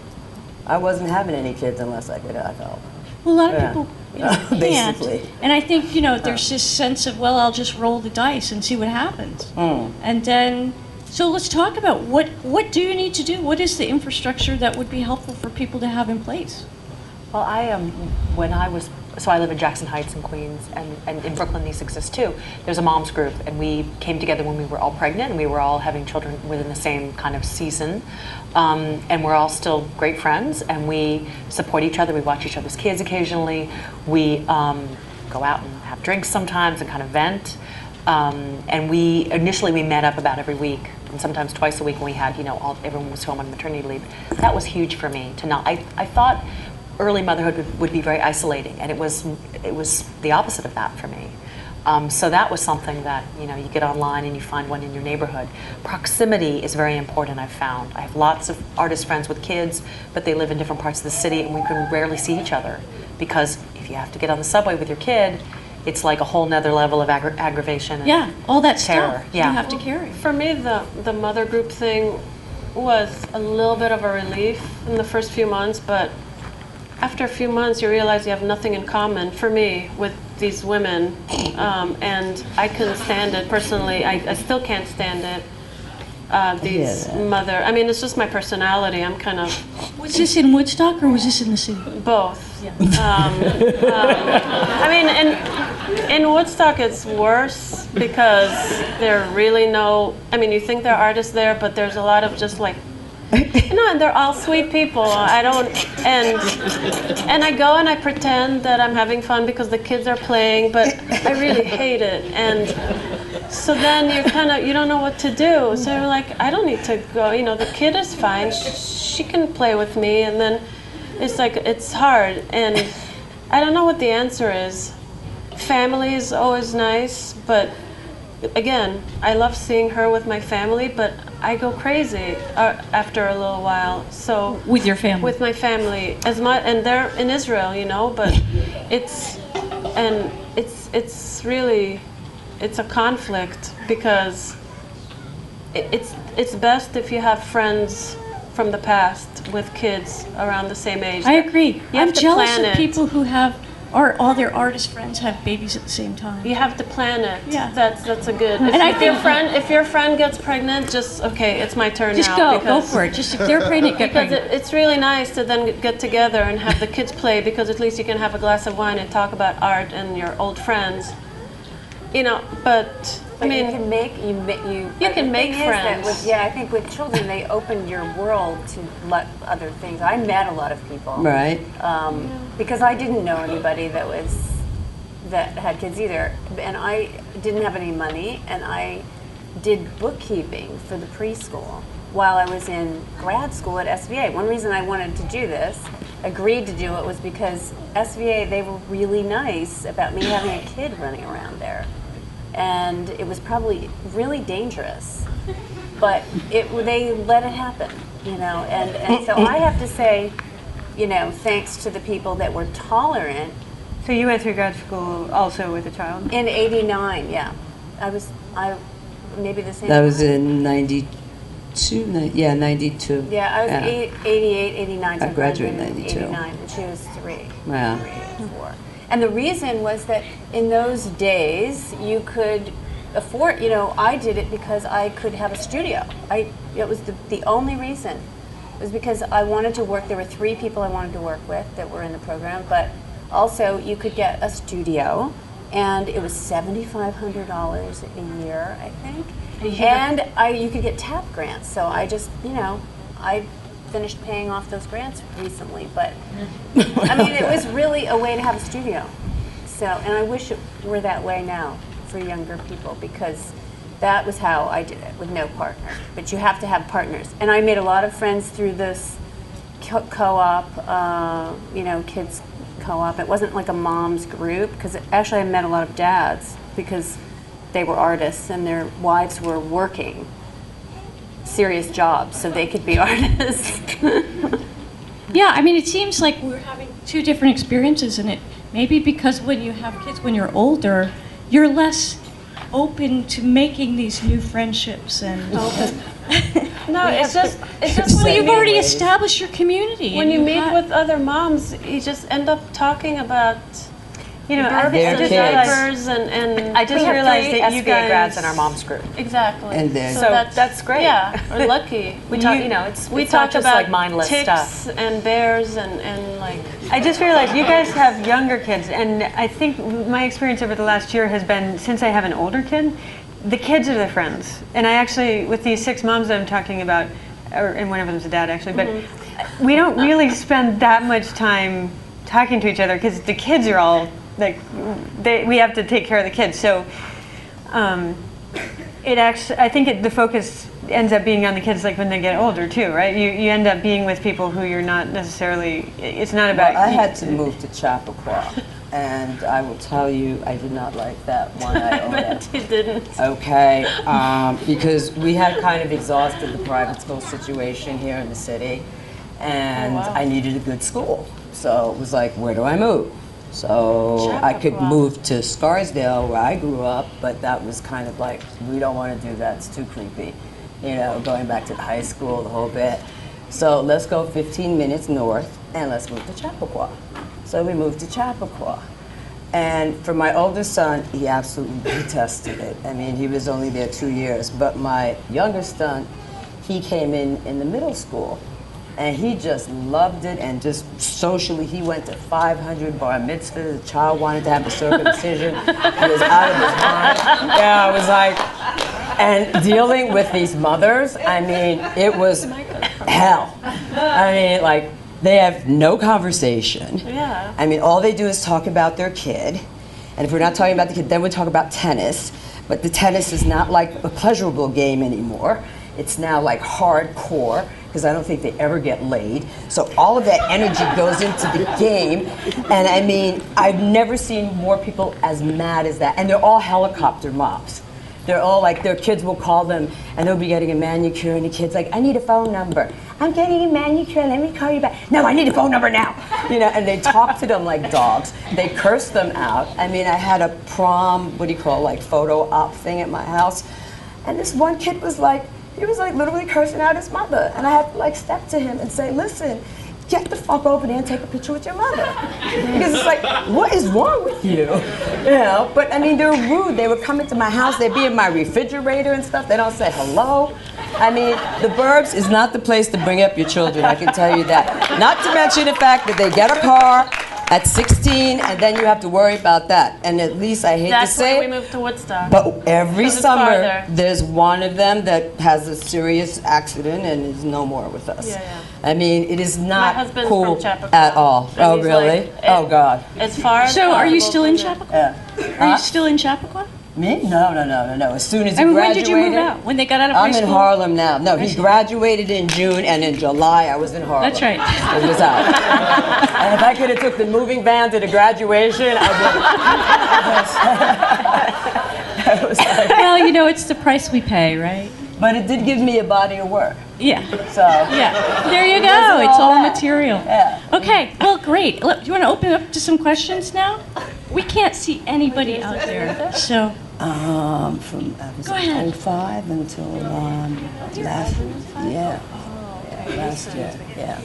I wasn't having any kids unless I could have help. Well, a lot of Yeah. people can't. Basically. And I think there's this sense of, well, I'll just roll the dice and see what happens. And then, so let's talk about what do you need to do? What is the infrastructure that would be helpful for people to have in place? Well, I live in Jackson Heights in Queens, and in Brooklyn these exist too. There's a moms group, and we came together when we were all pregnant, and we were all having children within the same kind of season. And we're all still great friends, and we support each other. We watch each other's kids occasionally. We go out and have drinks sometimes and kind of vent. And initially we met up about every week, and sometimes twice a week when we had, everyone was home on maternity leave. That was huge for me to not. I thought early motherhood would be very isolating, and it was the opposite of that for me. So that was something that, you get online and you find one in your neighborhood. Proximity is very important, I've found. I have lots of artist friends with kids, but they live in different parts of the city, and we can rarely see each other, because if you have to get on the subway with your kid, it's like a whole nother level of aggravation and all that terror. stuff you have to carry. For me, the mother group thing was a little bit of a relief in the first few months, but after a few months you realize you have nothing in common, for me, with these women, and I couldn't stand it personally. I still can't stand it. It's just my personality. I'm kind of... Was this in Woodstock or was this in the city? Both. In Woodstock it's worse because there are really you think there are artists there, but there's a lot of just like, and they're all sweet people. And I go and I pretend that I'm having fun because the kids are playing, but I really hate it. And so then you don't know what to do. So you're like, I don't need to go. The kid is fine. She can play with me. And then it's like, it's hard. And I don't know what the answer is. Family is always nice, but again, I love seeing her with my family, but I go crazy after a little while. So With your family? with my family, as much, and they're in Israel, you know. But it's really a conflict because it's best if you have friends from the past with kids around the same age. I agree. You have I'm to jealous plan of it. people who have all their artist friends have babies at the same time. You have to plan it. Yeah. That's a good. And I think if your friend gets pregnant, just okay, it's my turn Just now. go for it. Just if they're pregnant, get Because pregnant. it's really nice to then get together and have the kids play, because at least you can have a glass of wine and talk about art and your old friends. You know, but I mean, you can make You but can the make thing is that friends. I think with children, they open your world to other things. I met a lot of people, Right. because I didn't know anybody that had kids either, and I didn't have any money, and I did bookkeeping for the preschool while I was in grad school at SVA. One reason I wanted to do this, agreed to do it, was because SVA, they were really nice about me having a kid running around there. And it was probably really dangerous, but they let it happen, you know. And so I have to say, you know, thanks to the people that were tolerant. So you went through grad school also with a child? In '89, yeah, I maybe the same. That was time. in 92, 92. Yeah, I was 88, 89. So I graduated in in 92. 89, and she was 3. Wow. 3 and 4. And the reason was that in those days you could afford, you know, I did it because I could have a studio. It was the only reason. It was because I wanted to work. There were 3 people I wanted to work with that were in the program, but also you could get a studio, and it was $7,500 a year, I think. And you could get TAP grants. So I just, you know, I finished paying off those grants recently, but I mean, it was really a way to have a studio. So, and I wish it were that way now for younger people, because that was how I did it, with no partner. But you have to have partners. And I made a lot of friends through this co-op, you know, kids co-op. It wasn't like a mom's group, because actually I met a lot of dads because they were artists and their wives were working serious jobs so they could be artists. Yeah, I mean, it seems like we're having 2 different experiences in it. Maybe because when you have kids when you're older, you're less open to making these new friendships and. no, it's just Well, you've already established your community. when and you meet have- with other moms, you just end up talking about, you know, I Their births and kids. diapers and I just We have realized 3 that you SVA guys grads in our mom's group. exactly. And then- So that's great. Yeah, we're lucky. We talk, you know, it's we it's not talk just about like mindless ticks stuff. and bears and like. I just realized you guys have younger kids, and I think my experience over the last year has been, since I have an older kid, the kids are the friends. And I actually, with these 6 moms that I'm talking about, and one of them's a dad actually, but we don't really spend that much time talking to each other because the kids are all like, we have to take care of the kids. So it actually, I think the focus ends up being on the kids, like when they get older too, right? You end up being with people who you're not necessarily, it's not about Well, I had to move to Chappaqua, and I will tell you, I did not like that one iota. He didn't. Okay, because we had kind of exhausted the private school situation here in the city, and I needed a good school. So it was like, where do I move? So I could Chappaqua. move to Scarsdale, where I grew up, but that was kind of like, we don't want to do that, it's too creepy. You know, going back to the high school, the whole bit. So let's go 15 minutes north, and let's move to Chappaqua. So we moved to Chappaqua. And for my oldest son, he absolutely detested it. I mean, he was only there 2 years. But my younger son, he came in the middle school. And he just loved it, and just socially, he went to 500 bar mitzvahs. The child wanted to have the circumcision. He was out of his mind. Yeah, I was like, and dealing with these mothers, I mean, it was hell. I mean, like, they have no conversation. Yeah. I mean, all they do is talk about their kid. And if we're not talking about the kid, then we talk about tennis. But the tennis is not like a pleasurable game anymore. It's now like hardcore, because I don't think they ever get laid. So all of that energy goes into the game. And I mean, I've never seen more people as mad as that. And they're all helicopter moms. they're all like, their kids will call them and they'll be getting a manicure and the kid's like, I need a phone number. I'm getting a manicure, let me call you back. No, I need a phone number now. You know, and they talk to them like dogs. They curse them out. I mean, I had a prom, like photo op thing at my house. And this one kid was like, he was like literally cursing out his mother. And I had to like step to him and say, listen, get the fuck over there and take a picture with your mother. Because it's like, what is wrong with you? You know, but I mean, they're rude. They would come into my house, they'd be in my refrigerator and stuff. They don't say hello. I mean, the burbs is not the place to bring up your children, I can tell you that. Not to mention the fact that they get a car at 16 and then you have to worry about that. And at least, I hate to say That's why it, we moved to Woodstock. but every Because it's summer, farther. there's one of them that has a serious accident and is no more with us. Yeah, yeah. I mean, it is My not husband's cool from Chappaqua. at all. And Oh, he's really? like, Oh, God. As far as So are you possible still in from there. Chappaqua? Yeah. Are you still in Chappaqua? Me? No. As soon as he I mean, when graduated. did you move out? When they got out of I'm high in school? Harlem now. No, he graduated in June, and in July I was in Harlem. That's right. It was out. And if I could have took the moving van to the graduation, I would. I was like, Well, you know, it's the price we pay, right? but it did give me a body of work. Yeah. So. Yeah. There you go. Wasn't It's all all that. material. Yeah. Okay. Well, great. Look, do you want to open up to some questions now? We can't see anybody out there, so. From I was Go ahead. 05 until last year. Last year. Yeah.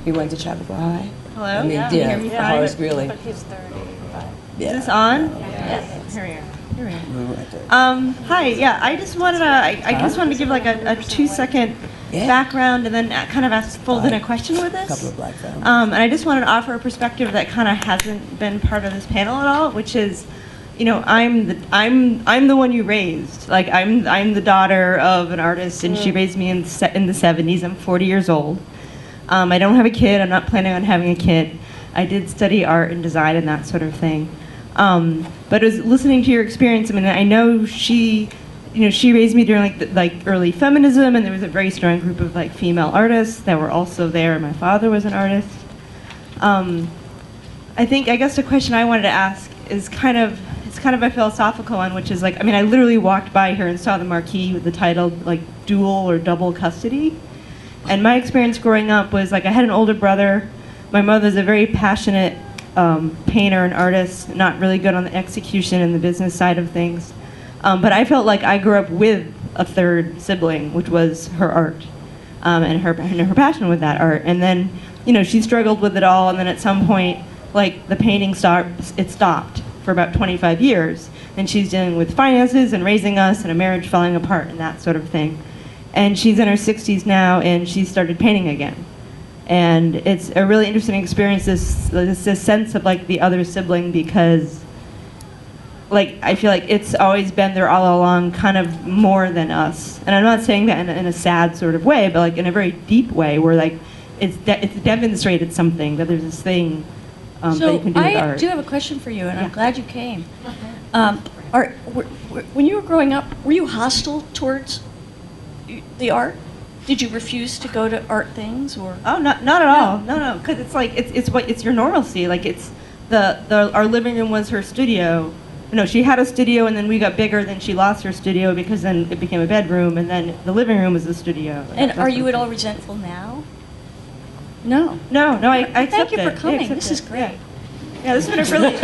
He went to Chappaqua High. Hello? I mean, yeah. Horace Greeley. But he's 35. Yeah. Is this on? Yes. Here we are. We went to- Hi. Yeah, I just wanted to. I just wanted to give like a 2-second Yeah. background and then kind of fold in a question with this. couple of black families. And I just wanted to offer a perspective that kind of hasn't been part of this panel at all, which is, you know, I'm the one you raised. Like I'm the daughter of an artist, and she raised me in the 70s. I'm 40 years old. I don't have a kid. I'm not planning on having a kid. I did study art and design and that sort of thing. But as listening to your experience, I mean, I know she raised me during like early feminism, and there was a very strong group of like female artists that were also there. My father was an artist. I guess the question I wanted to ask is kind of a philosophical one, which is like, I mean, I literally walked by here and saw the marquee with the title like dual or double custody. And my experience growing up was like I had an older brother. My mother's a very passionate painter and artist, not really good on the execution and the business side of things. But I felt like I grew up with a third sibling, which was her art and her passion with that art. And then, you know, she struggled with it all. And then at some point, like the painting stopped for about 25 years. And she's dealing with finances and raising us and a marriage falling apart and that sort of thing. And she's in her 60s now, and she started painting again. And it's a really interesting experience, this sense of like the other sibling, because like I feel like it's always been there all along, kind of more than us. And I'm not saying that in a sad sort of way, but like in a very deep way, where like it's demonstrated something, that there's this thing that you can do with art. I do have a question for you, and I'm glad you came. When you were growing up, were you hostile towards the art? Did you refuse to go to art things, or? Oh, not at all. No, because it's like it's your normalcy. Like it's our living room was her studio. No, she had a studio, and then we got bigger. Then she lost her studio because then it became a bedroom, and then the living room was the studio. And are you at all resentful now? No. No, I accept Thank you it. for I coming. accept This it. is great. Yeah, this has been a really.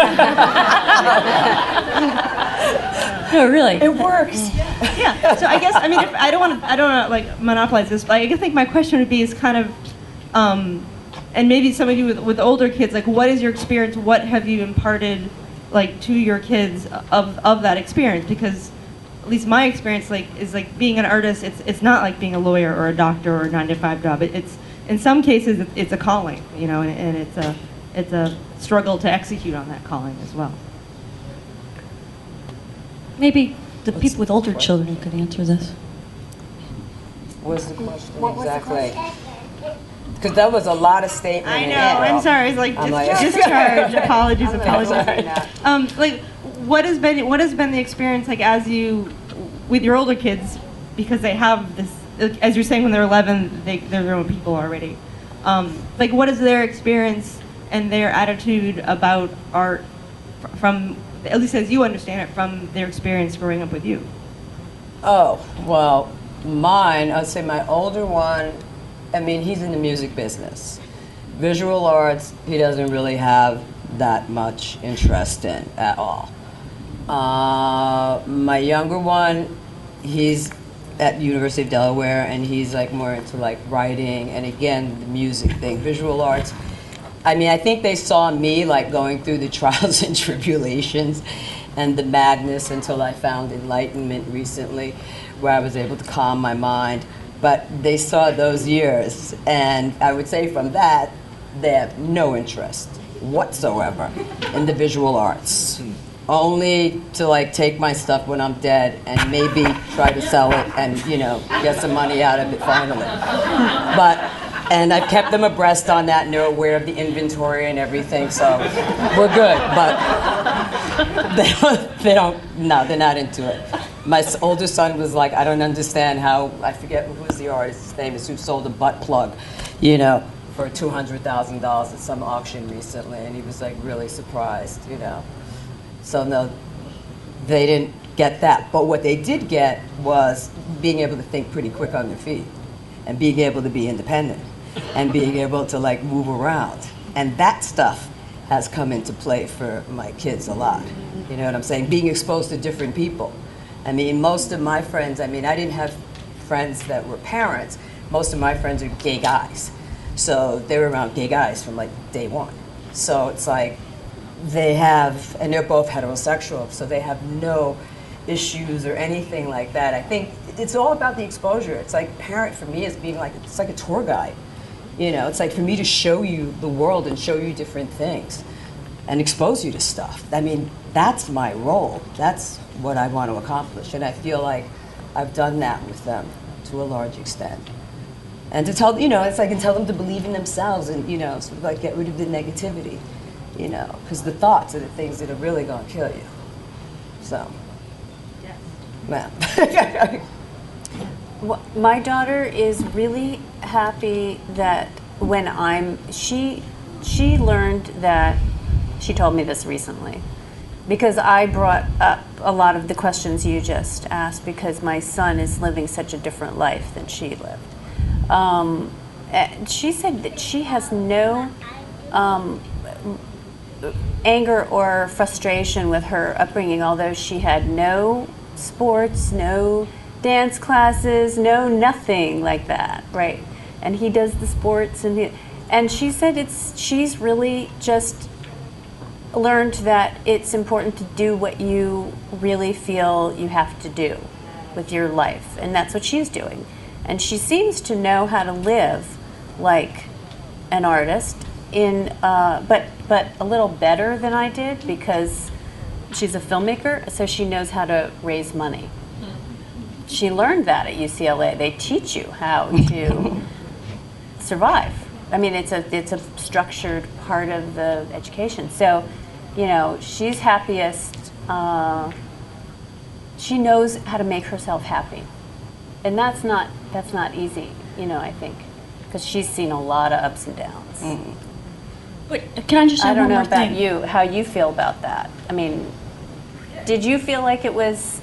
No, really. It works. Yeah. So I guess I mean if, I don't want to like monopolize this, but I think my question would be is kind of, and maybe some of you with older kids, like what is your experience? What have you imparted, like to your kids of that experience? Because at least my experience is like being an artist. It's not like being a lawyer or a doctor or a 9-to-5 job. It's in some cases it's a calling, you know, and it's a struggle to execute on that calling as well. Maybe the people with older children could answer this. What's the question exactly? Because that was a lot of statement. I in know. it. I'm sorry. It's like I'm like- discharge. Apologies. Sorry. Like, what has been the experience like as you with your older kids, because they have this, as you're saying, when they're 11, they're their own people already. Like, what is their experience and their attitude about art from at least as you understand it, from their experience growing up with you? Oh, well, mine, I'd say my older one, I mean, he's in the music business. Visual arts, he doesn't really have that much interest in at all. My younger one, he's at University of Delaware, and he's like more into like writing, and again, the music thing, visual arts. I mean, I think they saw me like going through the trials and tribulations and the madness until I found enlightenment recently, where I was able to calm my mind. But they saw those years, and I would say from that, they have no interest whatsoever in the visual arts. Only to like take my stuff when I'm dead and maybe try to sell it and, you know, get some money out of it finally. And I've kept them abreast on that, and they're aware of the inventory and everything, so we're good. But they're not into it. My older son was like, I don't understand how, I forget who was the artist's name is, who sold a butt plug, you know, for $200,000 at some auction recently, and he was like really surprised, you know. So no, they didn't get that. But what they did get was being able to think pretty quick on their feet, and being able to be independent, and being able to like move around. And that stuff has come into play for my kids a lot. You know what I'm saying? Being exposed to different people. I mean, most of my friends, I mean, I didn't have friends that were parents. Most of my friends are gay guys. So they were around gay guys from like day one. So it's like, they have, and they're both heterosexual, so they have no issues or anything like that. I think it's all about the exposure. It's like parent for me is being like, it's like a tour guide. You know, it's like for me to show you the world and show you different things and expose you to stuff. I mean, that's my role. That's what I want to accomplish. And I feel like I've done that with them to a large extent. And to tell, you know, it's like, and tell them to believe in themselves and, you know, sort of like get rid of the negativity, you know, because the thoughts are the things that are really going to kill you. So, yeah. Well, my daughter is really happy that when she learned that, she told me this recently, because I brought up a lot of the questions you just asked, because my son is living such a different life than she lived. She said that she has no anger or frustration with her upbringing, although she had no sports, no dance classes, no nothing like that, right? And he does the sports, and she said she's really just learned that it's important to do what you really feel you have to do with your life, and that's what she's doing. And she seems to know how to live like an artist, but a little better than I did, because she's a filmmaker, so she knows how to raise money. She learned that at UCLA. They teach you how to survive. I mean, it's a structured part of the education. So, you know, she's happiest. She knows how to make herself happy, and that's not easy. You know, I think, because she's seen a lot of ups and downs. Mm-hmm. But can I just add one more thing? I don't know about you, how you feel about that. I mean, did you feel like it was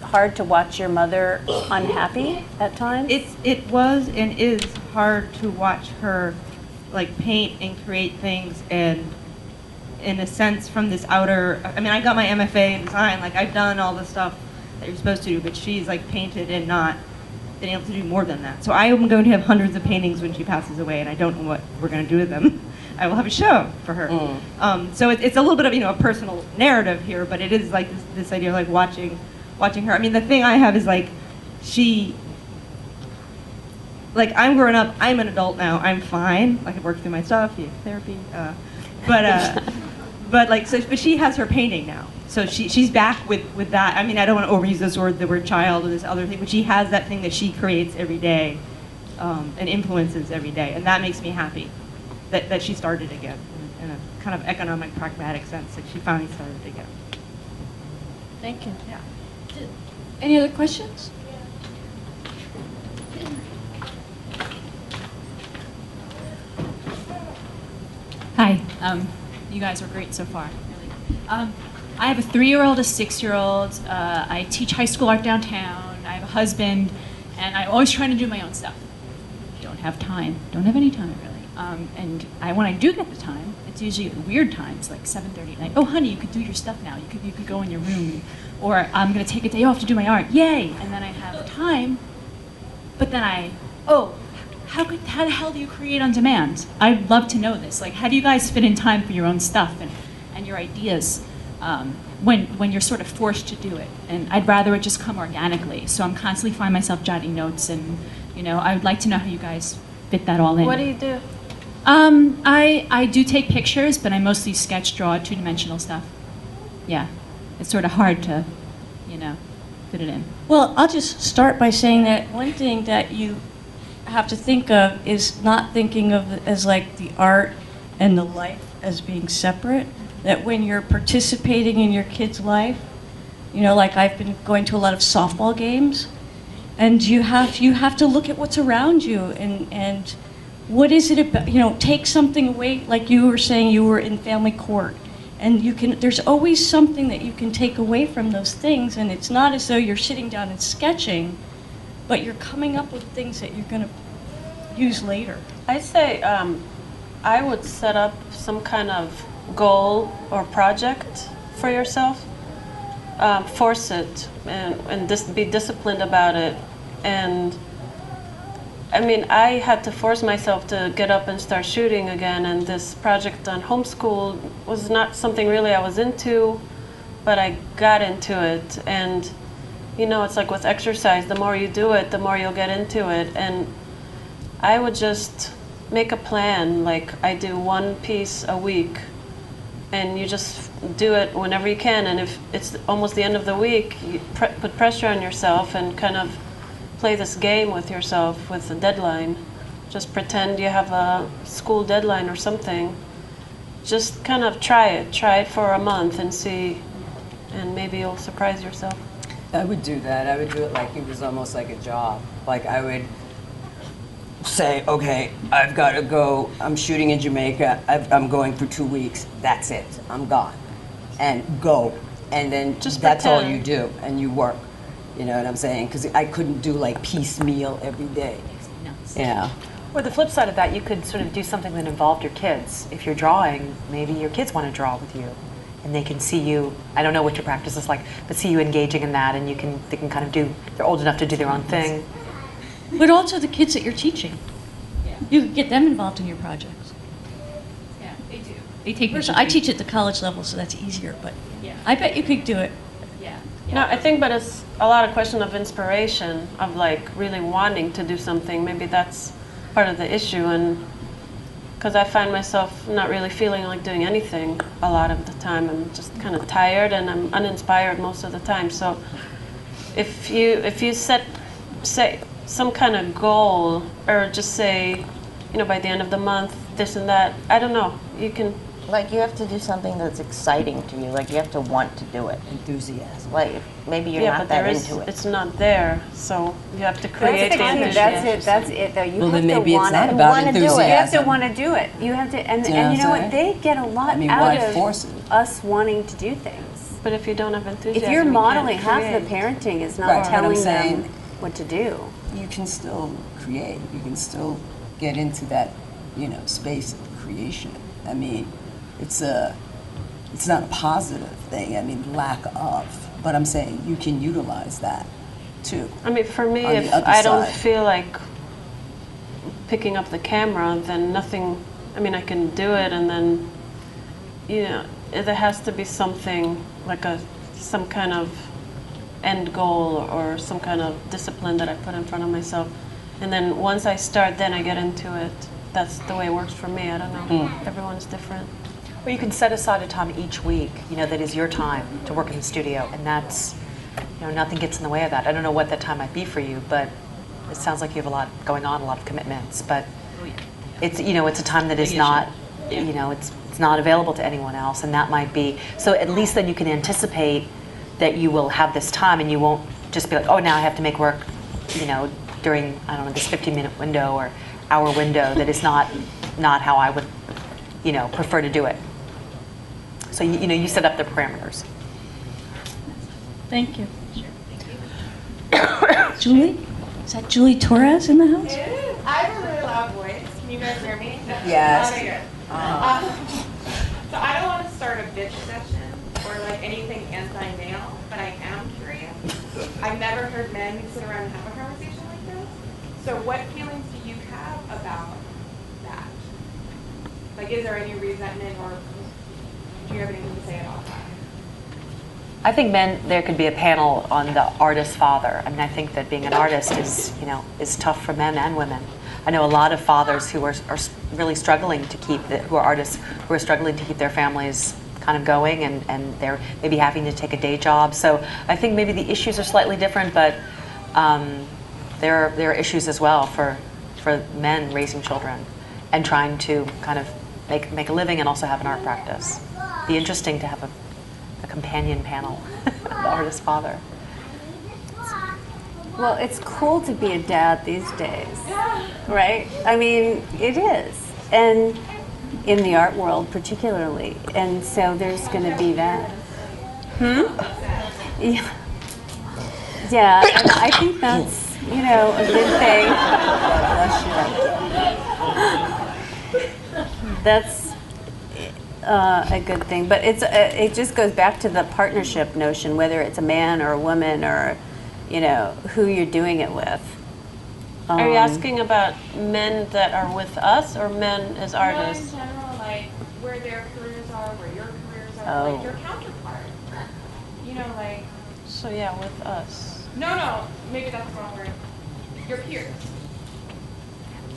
hard to watch your mother unhappy at times? It was and is hard to watch her like paint and create things, and in a sense from this outer, I mean, I got my MFA in design, like I've done all the stuff that you're supposed to do, but she's like painted and not been able to do more than that. So I am going to have hundreds of paintings when she passes away, and I don't know what we're going to do with them. I will have a show for her. So it's a little bit of, you know, a personal narrative here, but it is like this idea of like watching her. I mean, the thing I have is like, I'm growing up, I'm an adult now, I'm fine. Like, I work through my stuff, therapy, but she has her painting now. So she's back with that. I mean, I don't want to overuse this word, the word child, or this other thing, but she has that thing that she creates every day and influences every day, and that makes me happy that she started again in a kind of economic, pragmatic sense, that she finally started again. Thank you. Yeah. Any other questions? Hi. You guys are great so far. Really. I have a 3-year-old, a 6-year-old. I teach high school art downtown. I have a husband, and I'm always trying to do my own stuff. Don't have time. Don't have any time, really. When I do get the time, it's usually at weird times, like 7:30 at night. Oh, honey, you could do your stuff now. You could go in your room. Or I'm going to take a day off to do my art. Yay! And then I have time. But then how the hell do you create on demand? I'd love to know this. Like, how do you guys fit in time for your own stuff and your ideas when you're sort of forced to do it? And I'd rather it just come organically. So I'm constantly find myself jotting notes, and I would like to know how you guys fit that all in. What do you do? I do take pictures, but I mostly sketch, draw, two-dimensional stuff. Yeah, it's sort of hard to, fit it in. Well, I'll just start by saying that one thing that you have to think of is not thinking of it as like the art and the life as being separate. That when you're participating in your kid's life, like I've been going to a lot of softball games, and you have to look at what's around you and what is it about, take something away, like you were saying you were in family court. And there's always something that you can take away from those things, and it's not as though you're sitting down and sketching, but you're coming up with things that you're going to use later. I say I would set up some kind of goal or project for yourself, force it, and be disciplined about it. And I had to force myself to get up and start shooting again, and this project on homeschool was not something really I was into, but I got into it. And it's like with exercise, the more you do it, the more you'll get into it. And I would just make a plan, like I do one piece a week, and you just do it whenever you can. And if it's almost the end of the week, you put pressure on yourself and kind of play this game with yourself with a deadline. Just pretend you have a school deadline or something. Just kind of try it for a month and see, and maybe you'll surprise yourself. I would do that. I would do it like it was almost like a job. Like I would say, okay, I've got to go, I'm shooting in Jamaica, I'm going for 2 weeks, that's it, I'm gone. And go. And then just that's pretend. all you do, and you work. You know what I'm saying? Because I couldn't do like piecemeal every day. Yeah. Or the flip side of that, you could sort of do something that involved your kids. If you're drawing, maybe your kids want to draw with you, and they can see you. I don't know what your practice is like, but see you engaging in that, and they can kind of do. They're old enough to do their own thing. But also the kids that you're teaching. Yeah. You could get them involved in your projects. Yeah, they do. They take. First, I teach at the college level, so that's easier. But yeah, I bet you could do it. Yeah. No, I think, but it's a lot of question of inspiration, of like really wanting to do something. Maybe that's part of the issue, and because I find myself not really feeling like doing anything a lot of the time. I'm just kind of tired and I'm uninspired most of the time. So if you set some kind of goal, or just say, by the end of the month, this and that, I don't know, you can. Like you have to do something that's exciting to you. Like you have to want to do it. Enthusiasm. Like maybe you're Yeah, not but that into it. it's not there, so you have to create the That's it. That's it. Though you Well, have then to maybe it's want not it. about wanna do it. enthusiasm. You have to want to do it. You have to, and Do you know you know what I'm what? They get a lot I mean, out why of force it? us wanting to do things. But if you don't have enthusiasm, If you're you modeling, can't half the create. parenting is not Right, but I'm telling saying- them what to do. You can still create. You can still get into that, space of creation. I mean, it's not a positive thing. I mean, lack of. But I'm saying you can utilize that too. I mean, for me, On the if other I don't side. feel like picking up the camera, then nothing. I mean, I can do it, and then, there has to be something like some kind of end goal or some kind of discipline that I put in front of myself, and then once I start, then I get into it. That's the way it works for me. I don't know. Everyone's different. Or you can set aside a time each week, that is your time to work in the studio, and that's, nothing gets in the way of that. I don't know what that time might be for you, but it sounds like you have a lot going on, a lot of commitments. But it's, it's a time that is not, it's not available to anyone else, and that might be. So at least then you can anticipate that you will have this time, and you won't just be like, oh, now I have to make work, during, I don't know, this 15-minute window or hour window that is not how I would, prefer to do it. So you set up the parameters. Thank you. Julie? Is that Julie Torres in the house? It is. I have a really loud voice. Can you guys hear me? Yes. Okay, good. So I don't want to start a bitch session or like anything anti-male, but I am curious. I've never heard men sit around and have a conversation like this. So what feelings do you have about that? Like, is there any resentment, or do you have anything to say about that? I think there could be a panel on the artist father. I mean, I think that being an artist is tough for men and women. I know a lot of fathers who are really struggling to who are artists, who are struggling to keep their families kind of going, and they're maybe having to take a day job. So I think maybe the issues are slightly different, but there are issues as well for men raising children and trying to kind of make a living and also have an art practice. It'd be interesting to have a companion panel, the artist father. Well, it's cool to be a dad these days, right? I mean, it is. And in the art world particularly. And so there's going to be that. Yeah. Yeah, and I think that's, a good thing. That's a good thing. But it just goes back to the partnership notion, whether it's a man or a woman or, who you're doing it with. Are you asking about men that are with us or men as No, artists? in general, like where their careers are, where your careers are, like your counterpart. Like. So yeah, with us. No, maybe that's the wrong word. Your peers.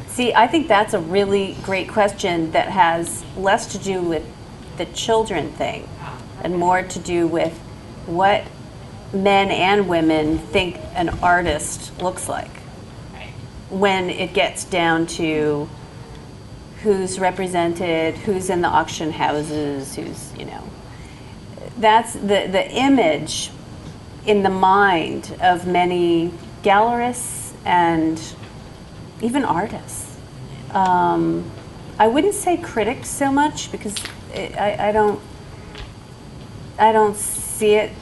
See, I think that's a really great question that has less to do with the children thing and more to do with what men and women think an artist looks like. When it gets down to who's represented, who's in the auction houses, who's, that's the image in the mind of many gallerists and even artists. I wouldn't say critics so much because I don't see it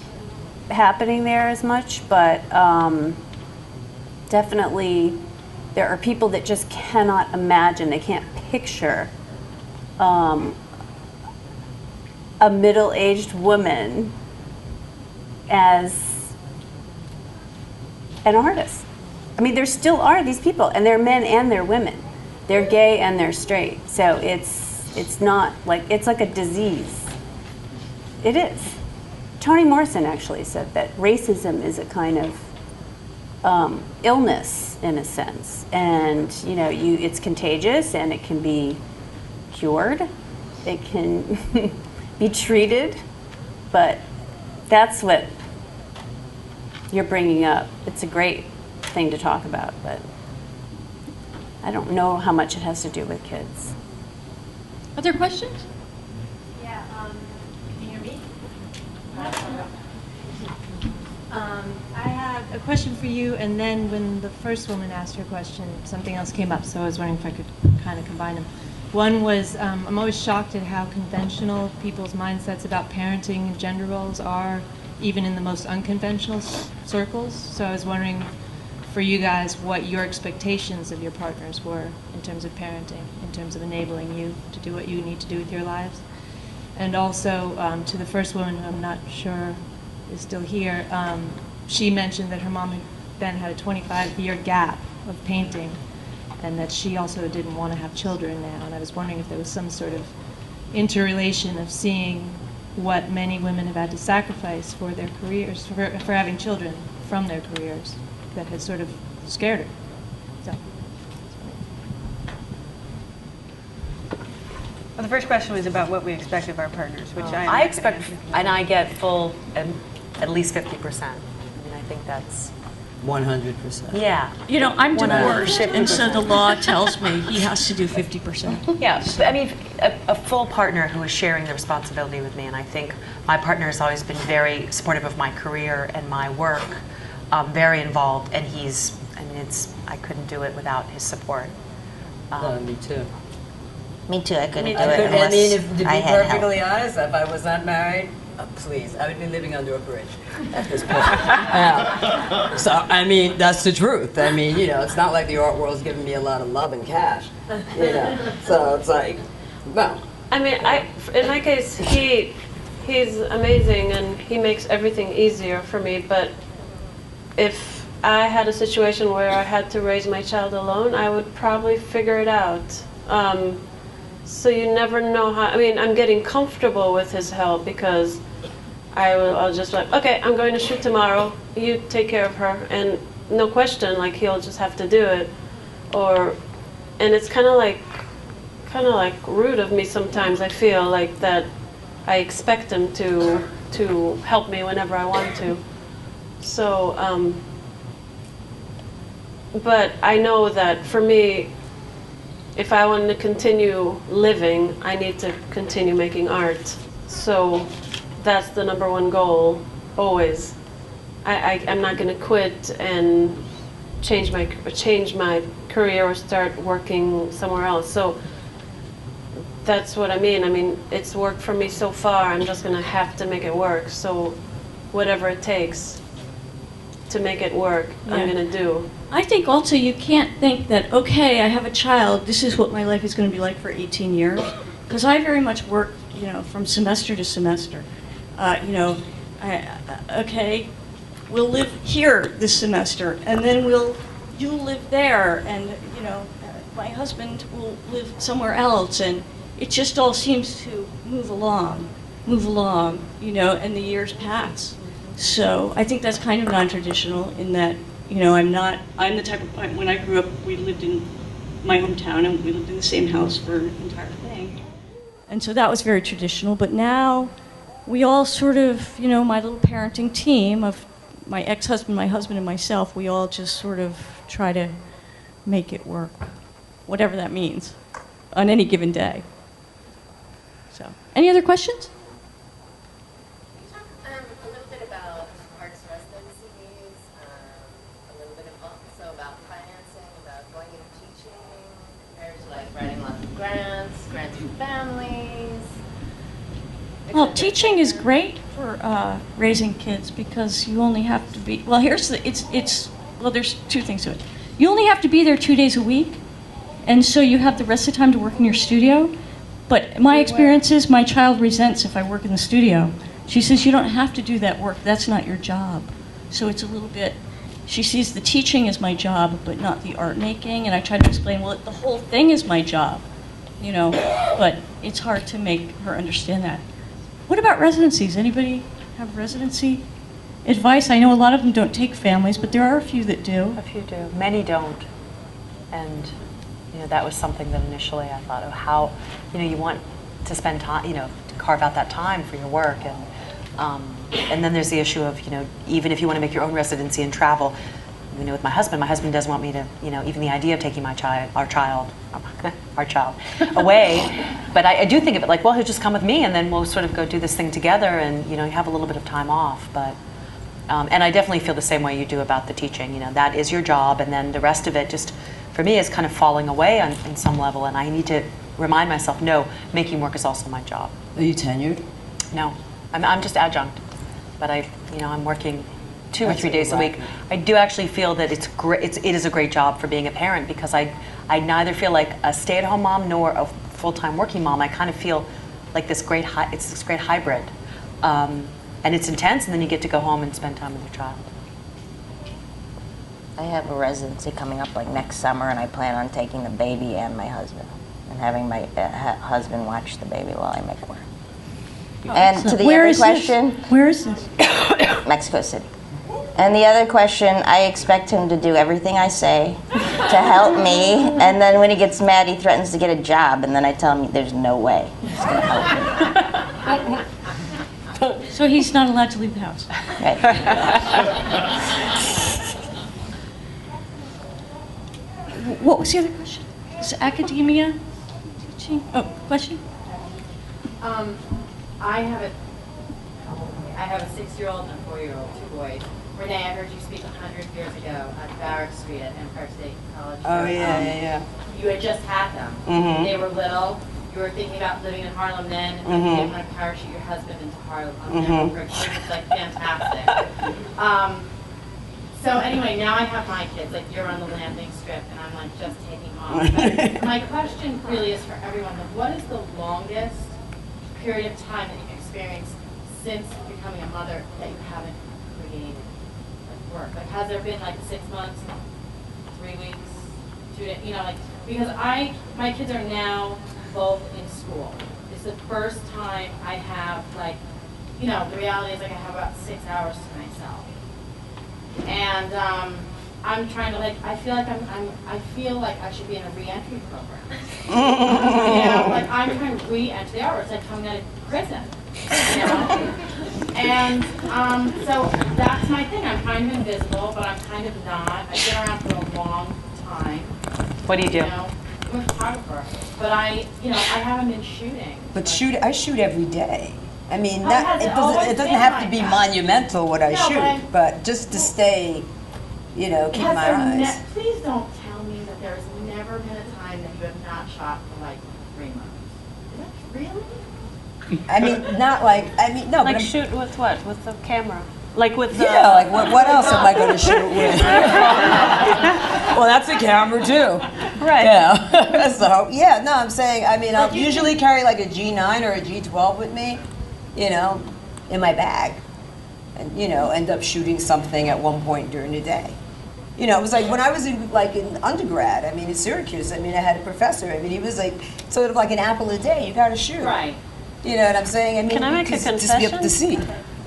happening there as much, but definitely there are people that just cannot imagine, they can't picture a middle-aged woman as an artist. I mean, there still are these people, and they're men and they're women. They're gay and they're straight. So it's not like, it's like a disease. It is. Toni Morrison actually said that racism is a kind of illness in a sense, and it's contagious and it can be cured, it can be treated, but that's what you're bringing up. It's a great thing to talk about, but I don't know how much it has to do with kids. Other questions? Yeah, can you hear me? I had a question for you, and then when the first woman asked her question, something else came up, so I was wondering if I could kind of combine them. One was, I'm always shocked at how conventional people's mindsets about parenting and gender roles are, even in the most unconventional circles. So I was wondering, for you guys, what your expectations of your partners were in terms of parenting, in terms of enabling you to do what you need to do with your lives. And also, to the first woman, who I'm not sure is still here, she mentioned that her mom then had a 25-year gap of painting, and that she also didn't want to have children now. And I was wondering if there was some sort of interrelation of seeing what many women have had to sacrifice for their careers, for having children from their careers, that has sort of scared her. So. Well, the first question was about what we expect of our partners, which I expect, and I get full, at least 50%. I mean, I think that's 100%. Yeah. I'm divorced, and so the law tells me he has to do 50%. Yeah, I mean, a full partner who is sharing the responsibility with me, and I think my partner has always been very supportive of my career and my work, very involved, and I couldn't do it without his support. Me too. Me too, I couldn't do it I unless mean, to be I had perfectly help. honest, if I was not married, Please, I would be living under a bridge at this point. So, I mean, that's the truth. I mean, you know, it's not like the art world's giving me a lot of love and cash, you know. So it's like, well. I mean, in my case, he's amazing and he makes everything easier for me, but if I had a situation where I had to raise my child alone, I would probably figure it out. So you never know how, I mean, I'm getting comfortable with his help because I'll just like, okay, I'm going to shoot tomorrow, you take care of her, and no question, like he'll just have to do it. And it's kind of like rude of me sometimes. I feel like that I expect him to help me whenever I want to. So, but I know that for me, if I want to continue living, I need to continue making art. So that's the #1 goal, always. I'm not going to quit and change my career or start working somewhere else. So that's what I mean. I mean, it's worked for me so far. I'm just going to have to make it work. So whatever it takes to make it work, I'm going to do. I think also you can't think that, okay, I have a child, this is what my life is going to be like for 18 years. Because I very much work, you know, from semester to semester. You know, okay, we'll live here this semester, and then you'll live there, and, you know, my husband will live somewhere else, and it just all seems to move along, you know, and the years pass. So I think that's kind of non-traditional in that, you know, I'm the type of, when I grew up, we lived in my hometown and we lived in the same house for an entire thing. And so that was very traditional, but now we all sort of, you know, my little parenting team of my ex-husband, my husband, and myself, we all just sort of try to make it work, whatever that means, on any given day. So, any other questions? A little bit about arts residencies, a little bit also about financing, about going into teaching, compared to like writing lots of grants for families. Well, teaching is great for raising kids because you only have to be, well, here's the, well, there's two things to it. You only have to be there 2 days a week, and so you have the rest of the time to work in your studio. But my experience is my child resents if I work in the studio. She says, you don't have to do that work, that's not your job. So it's a little bit, she sees the teaching as my job, but not the art making, and I try to explain, well, the whole thing is my job, you know, but it's hard to make her understand that. What about residencies? Anybody have residency advice? I know a lot of them don't take families, but there are a few that do. A few do. Many don't. And, you know, that was something that initially I thought, oh, how, you know, you want to spend time, you know, to carve out that time for your work. And then there's the issue of, you know, even if you want to make your own residency and travel, you know, with my husband doesn't want me to, you know, even the idea of taking our child away. But I do think of it like, well, he'll just come with me and then we'll sort of go do this thing together and, you know, you have a little bit of time off. But, and I definitely feel the same way you do about the teaching. You know, that is your job, and then the rest of it just, for me, is kind of falling away on some level, and I need to remind myself, no, making work is also my job. Are you tenured? No, I'm just adjunct, but I'm working 2 or 3 days a week. I do actually feel that it's great. It is a great job for being a parent because I neither feel like a stay-at-home mom nor a full-time working mom. I kind of feel like this great hybrid, and it's intense. And then you get to go home and spend time with your child. I have a residency coming up like next summer, and I plan on taking the baby and my husband, and having my husband watch the baby while I make work. And to the other question, where is this? Mexico City. And the other question, I expect him to do everything I say to help me, and then when he gets mad, he threatens to get a job, and then I tell him there's no way he's going to help me. So he's not allowed to leave the house. Right. What was the other question? Is it academia? Teaching? Oh, question? I have a 6-year-old and a 4-year-old, 2 boys. Renee, I heard you speak 100 years ago at Barrack Street at Empire State College. Oh, yeah. You had just had them. Mm-hmm. They were little, you were thinking about living in Harlem then, and you didn't want to parachute your husband into Harlem. It's like fantastic. So anyway, now I have my kids, like you're on the landing strip, and I'm like just taking off. But my question really is for everyone, like, what is the longest period of time that you've experienced since becoming a mother that you haven't created, like work? Like, has there been like 6 months, 3 weeks, 2 days, you know, like, because my kids are now both in school. It's the first time I have, like, you know, the reality is like I have about 6 hours to myself. And I'm trying to, like, I feel like I should be in a re-entry program. You know, like I'm trying to re-enter the hours, like coming out of prison. You know? And so that's my thing. I'm kind of invisible, but I'm kind of not. I've been around for a long time. What do you do? You know, I'm a photographer, but I haven't been shooting. But I shoot every day. I mean, Oh, it doesn't have to be monumental what I shoot, but just to stay, you know, keep my eyes. Please don't tell me that there's never been a time that you have not shot for like 3 months. Is that really? I mean, not like, no. Like shoot with what? With the camera? Like with the... Yeah, like what else am I going to shoot with? Well, that's a camera too. Right. Yeah. So, yeah, no, I'm saying, I mean, I'll usually carry like a G9 or a G12 with me, you know, in my bag. And, you know, end up shooting something at one point during the day. You know, it was like when I was in undergrad, I mean, in Syracuse, I mean, I had a professor, I mean, he was like, sort of like an apple a day, you got to shoot. Right. You know what I'm saying? I mean, Can I make a confession? Just be able to see.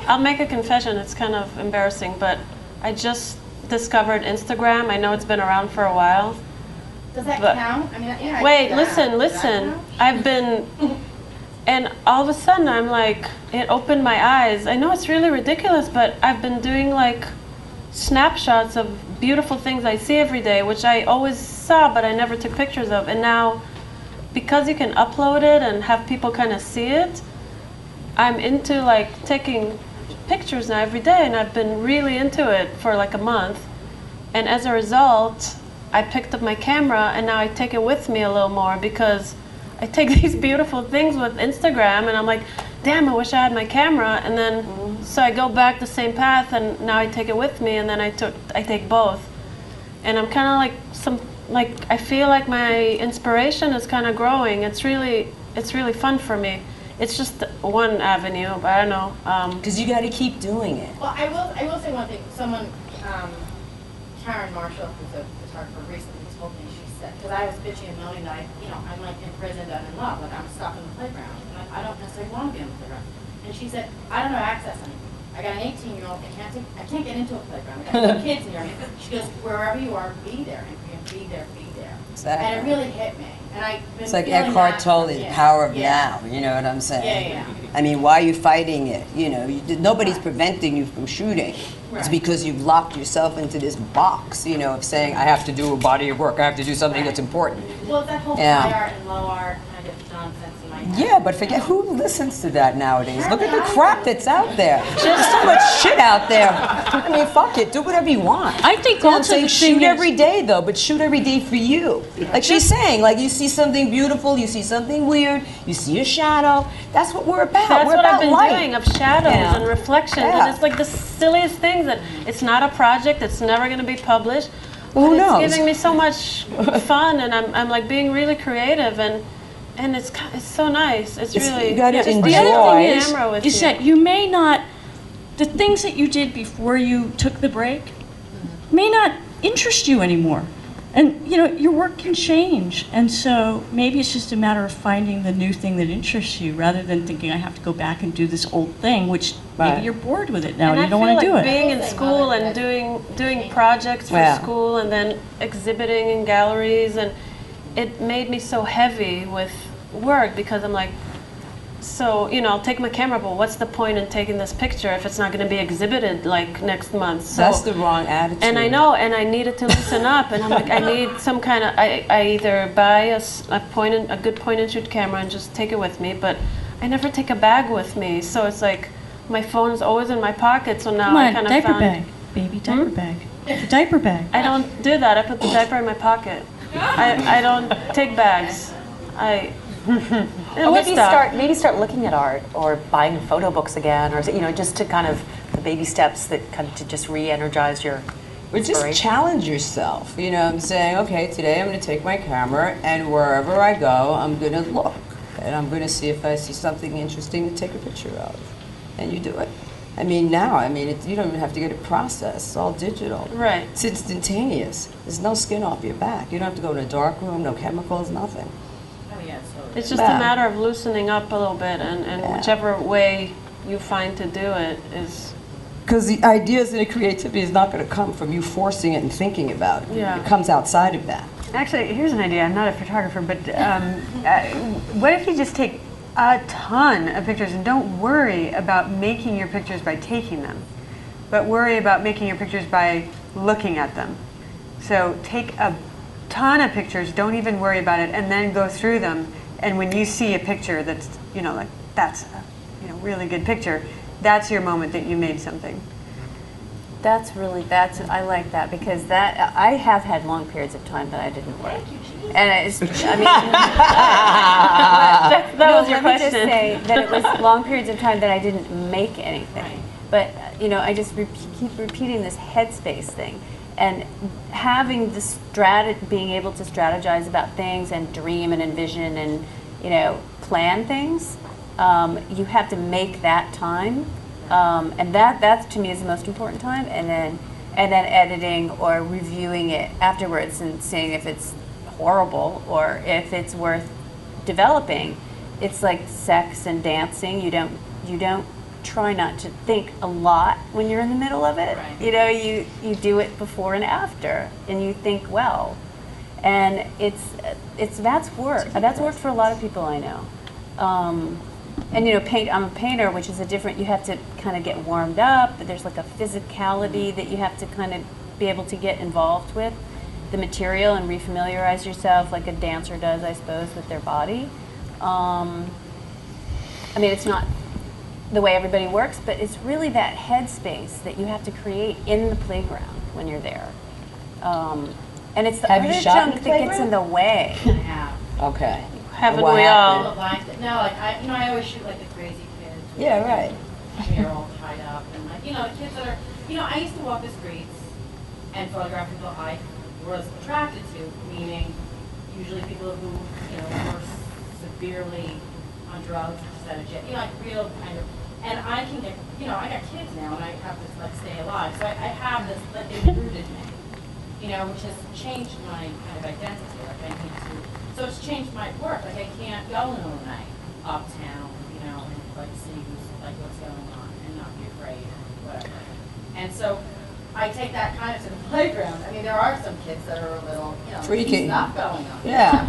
I'll make a confession. It's kind of embarrassing, but I just discovered Instagram. I know it's been around for a while. Does that count? I mean, yeah. Wait, listen. I've been, and all of a sudden I'm like, it opened my eyes. I know it's really ridiculous, but I've been doing like snapshots of beautiful things I see every day, which I always saw, but I never took pictures of. And now, because you can upload it and have people kind of see it, I'm into like taking pictures now every day, and I've been really into it for like a month. And as a result, I picked up my camera, and now I take it with me a little more because I take these beautiful things with Instagram, and I'm like, damn, I wish I had my camera. And then so I go back the same path, and now I take it with me, and then I take both. And I'm kind of like I feel like my inspiration is kind of growing. It's really fun for me. It's just one avenue, but I don't know. Because you got to keep doing it. Well, I will say one thing. Someone, Karen Marshall, who's a photographer, recently told me, she said, because I was bitching a million that I'm like imprisoned and in love, like I'm stuck in the playground, and I don't necessarily want to be in the playground. And she said, I don't have access anymore. I got an 18-year-old. I can't get into a playground. I got 2 kids in there. She goes, wherever you are, be there. And be there, be there. Exactly. And it really hit me. And it's like Eckhart Tolle, the power of now. You know what I'm saying? Yeah. I mean, why are you fighting it? You know, nobody's preventing you from shooting. Right. It's because you've locked yourself into this box, you know, of saying, I have to do a body of work. I have to do something that's important. Well, that whole high art and low art kind of nonsense in my head. Yeah, but forget who listens to that nowadays. Look at the crap that's out there. There's so much shit out there. I mean, fuck it. Do whatever you want. I think also the shoot every day, though, but shoot every day for you. Like she's saying, like you see something beautiful, you see something weird, you see a shadow. That's what we're about. That's we're what about I've been light. doing, of shadows and reflections. And it's like the silliest things that it's not a project, it's never going to be published. Well, who knows? It's giving me so much fun, and I'm like being really creative, and it's so nice. It's really, you gotta enjoy. The other thing is that you may not, the things that you did before you took the break may not interest you anymore. And you know, your work can change, and so maybe it's just a matter of finding the new thing that interests you, rather than thinking I have to go back and do this old thing, which maybe you're bored with it now and you don't want to do it. Being in school and doing projects for school, and then exhibiting in galleries, and it made me so heavy with work, because I'm like, so, you know, I'll take my camera, but what's the point in taking this picture if it's not going to be exhibited like next month? So, that's the wrong attitude. And I know, and I needed to loosen up, and I'm like, I need some kind of, I either buy a good point and shoot camera and just take it with me, but I never take a bag with me, so it's like, my phone is always in my pocket, so now I kind of diaper bag, baby diaper bag. The diaper bag. I don't do that. I put the diaper in my pocket. I don't take bags. Or maybe start looking at art or buying photo books again, or just to kind of the baby steps that kind of to just re-energize your Or just inspiration. challenge yourself. I'm saying, okay, today I'm going to take my camera and wherever I go, I'm going to look. And I'm going to see if I see something interesting to take a picture of. And you do it. Now, you don't even have to get it processed. It's all digital. Right. It's instantaneous. There's no skin off your back. You don't have to go to a dark room, no chemicals, nothing. Oh, yeah, so It's just a matter of loosening up a little bit, and whichever way you find to do it is. Because the ideas and the creativity is not going to come from you forcing it and thinking about it. Yeah. It comes outside of that. Actually, here's an idea. I'm not a photographer, but what if you just take a ton of pictures and don't worry about making your pictures by taking them, but worry about making your pictures by looking at them. So take a ton of pictures, don't even worry about it, and then go through them. And when you see a picture that's, like that's a really good picture, that's your moment that you made something. I like that, because I have had long periods of time that I didn't work. And it's, that was your let me just question. say that it was long periods of time that I didn't make anything. But, I just keep repeating this headspace thing. And having being able to strategize about things and dream and envision and, plan things, you have to make that time. And that to me is the most important time. And then editing or reviewing it afterwards and seeing if it's horrible or if it's worth developing. It's like sex and dancing. You don't try not to think a lot when you're in the middle of it. Right. You do it before and after, and you think well. And that's work. That's worked for a lot of people I know. And I'm a painter, which is you have to kind of get warmed up. There's like a physicality that you have to kind of be able to get involved with the material and refamiliarize yourself like a dancer does, I suppose, with their body. It's not the way everybody works, but it's really that headspace that you have to create in the playground when you're there. And it's the Have you other shot in junk the that gets in the way. I have. Okay. Haven't What we all? happened? No, I always shoot like the crazy kids. Yeah, right. Hair all tied up, and the kids that are, I used to walk the streets and photograph people I was attracted to, meaning usually people who, were severely on drugs, like real kind of, and I can get, I got kids now, and I have to stay alive, so I have this rooted in me, which has changed my kind of identity. I need to. So it's changed my work. I can't go in all night uptown, and see what's going on and not be afraid or whatever. And so I take that kind of to the playground. There are some kids that are a little, freaky stuff going on. Yeah.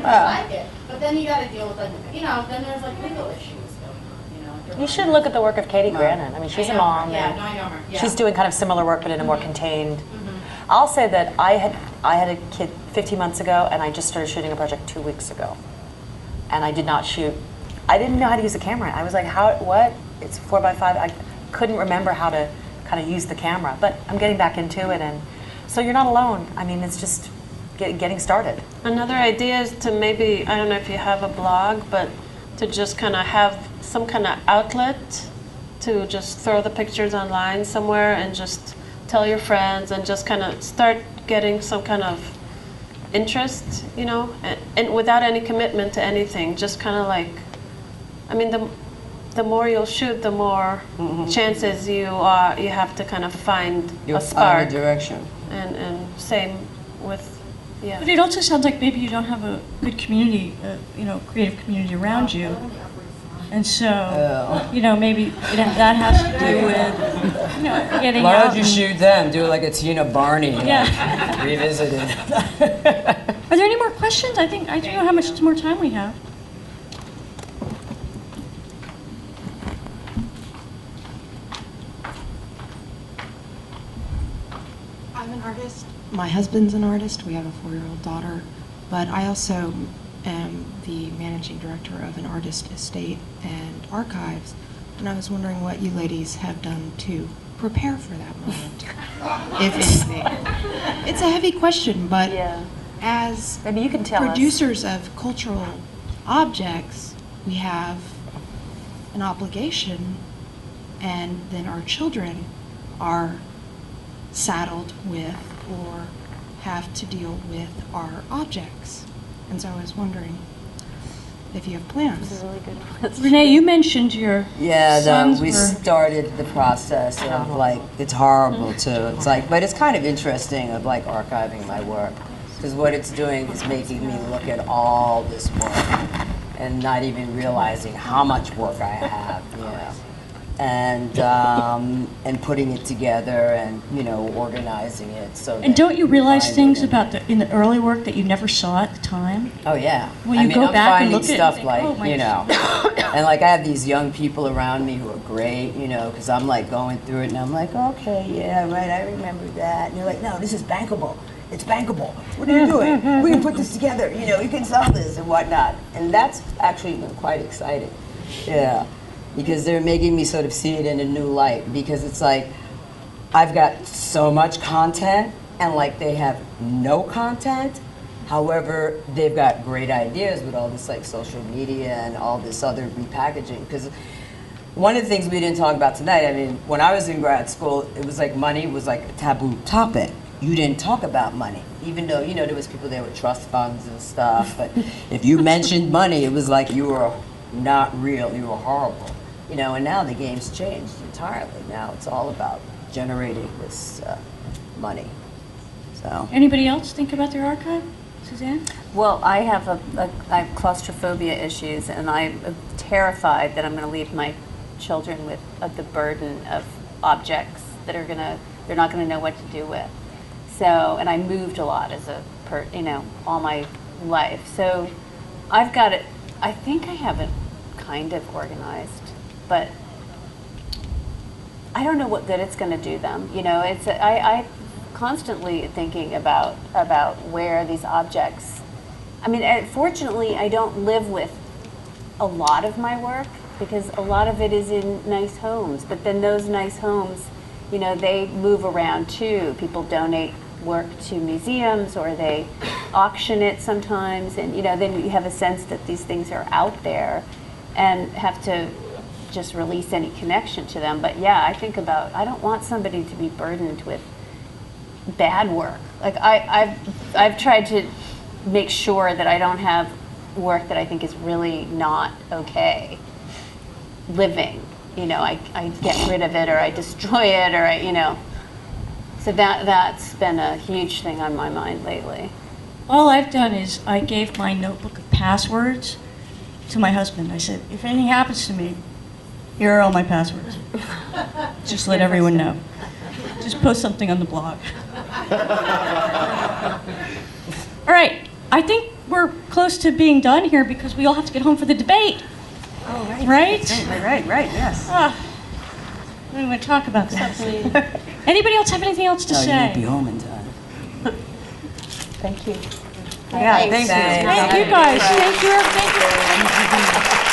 I like it. But then you got to deal with then there's legal issues going on. You should look at the work of Katie Grannon. She's a mom. Yeah, no, I know her. Yeah. She's doing kind of similar work, but in a more contained. I'll say that I had a kid 15 months ago, and I just started shooting a project 2 weeks ago. And I did not shoot. I didn't know how to use a camera. I was like, what? It's 4x5. I couldn't remember how to kind of use the camera, but I'm getting back into it. And so you're not alone. It's just getting started. Another idea is to maybe, I don't know if you have a blog, but to just kind of have some kind of outlet to just throw the pictures online somewhere and just tell your friends and just kind of start getting some kind of interest, and without any commitment to anything, just kind of the more you'll shoot, the more chances you have to kind of find a spark. Find a direction. And same with, yeah. But it also sounds like maybe you don't have a good community, creative community around you. And so, maybe that has to do with, getting Why out. don't you shoot them? Do it like a Tina Barney, Yeah. revisited. Are there any more questions? I don't know how much more time we have. I'm an artist. My husband's an artist. We have a 4-year-old daughter. But I also am the managing director of an artist estate and archives. And I was wondering what you ladies have done to prepare for that moment, if anything. It's a heavy question, but as maybe you can tell producers of cultural objects, we have an obligation, and then our children are saddled with or have to deal with our objects. And so I was wondering if you have plans. This is a really good question. Renee, you mentioned your sons we were... started the process of like, it's horrible too. It's like, but it's kind of interesting of like archiving my work. Because what it's doing is making me look at all this work and not even realizing how much work I have, you know. And putting it together and, you know, organizing it so And don't you realize things about in the early work that you never saw at the time? Oh yeah. When you go back and look at stuff it, like, oh, my you know, and like I have these young people around me who are great, you know, because I'm like going through it and I'm like, okay, yeah, right, I remember that. And they're like, no, this is bankable. It's bankable. What are you doing? We can put this together. You know, you can sell this and whatnot. And that's actually been quite exciting. Yeah. Because they're making me sort of see it in a new light. Because it's like, I've got so much content and like they have no content. However, they've got great ideas with all this like social media and all this other repackaging. Because one of the things we didn't talk about tonight, I mean, when I was in grad school, it was like money was like a taboo topic. You didn't talk about money, even though, you know, there was people there with trust funds and stuff. But if you mentioned money, it was like you were not real, you were horrible. You know, and now the game's changed entirely. Now it's all about generating this money. So. Anybody else think about their archive? Suzanne? Well, I have I have claustrophobia issues, and I'm terrified that I'm going to leave my children with the burden of objects that they're not going to know what to do with. So, and I moved a lot as all my life. So, I've got it. I think I have it kind of organized, but I don't know what good it's going to do them. You know, I constantly thinking about where these objects. I mean, fortunately, I don't live with a lot of my work because a lot of it is in nice homes. But then those nice homes, you know, they move around too. People donate work to museums or they auction it sometimes, and you know, then you have a sense that these things are out there and have to just release any connection to them. But yeah, I think about, I don't want somebody to be burdened with bad work. Like I've tried to make sure that I don't have work that I think is really not okay living. You know, I get rid of it or I destroy it or you know. So that's been a huge thing on my mind lately. All I've done is I gave my notebook of passwords to my husband. I said, if anything happens to me, here are all my passwords. Just let everyone know. Just post something on the blog. All right, I think we're close to being done here because we all have to get home for the debate. Oh, right. Right? Yes. We want to talk about that. Anybody else have anything else to say? You won't be home in time. Thank you. Yeah, thanks. Thank you guys. Thank you.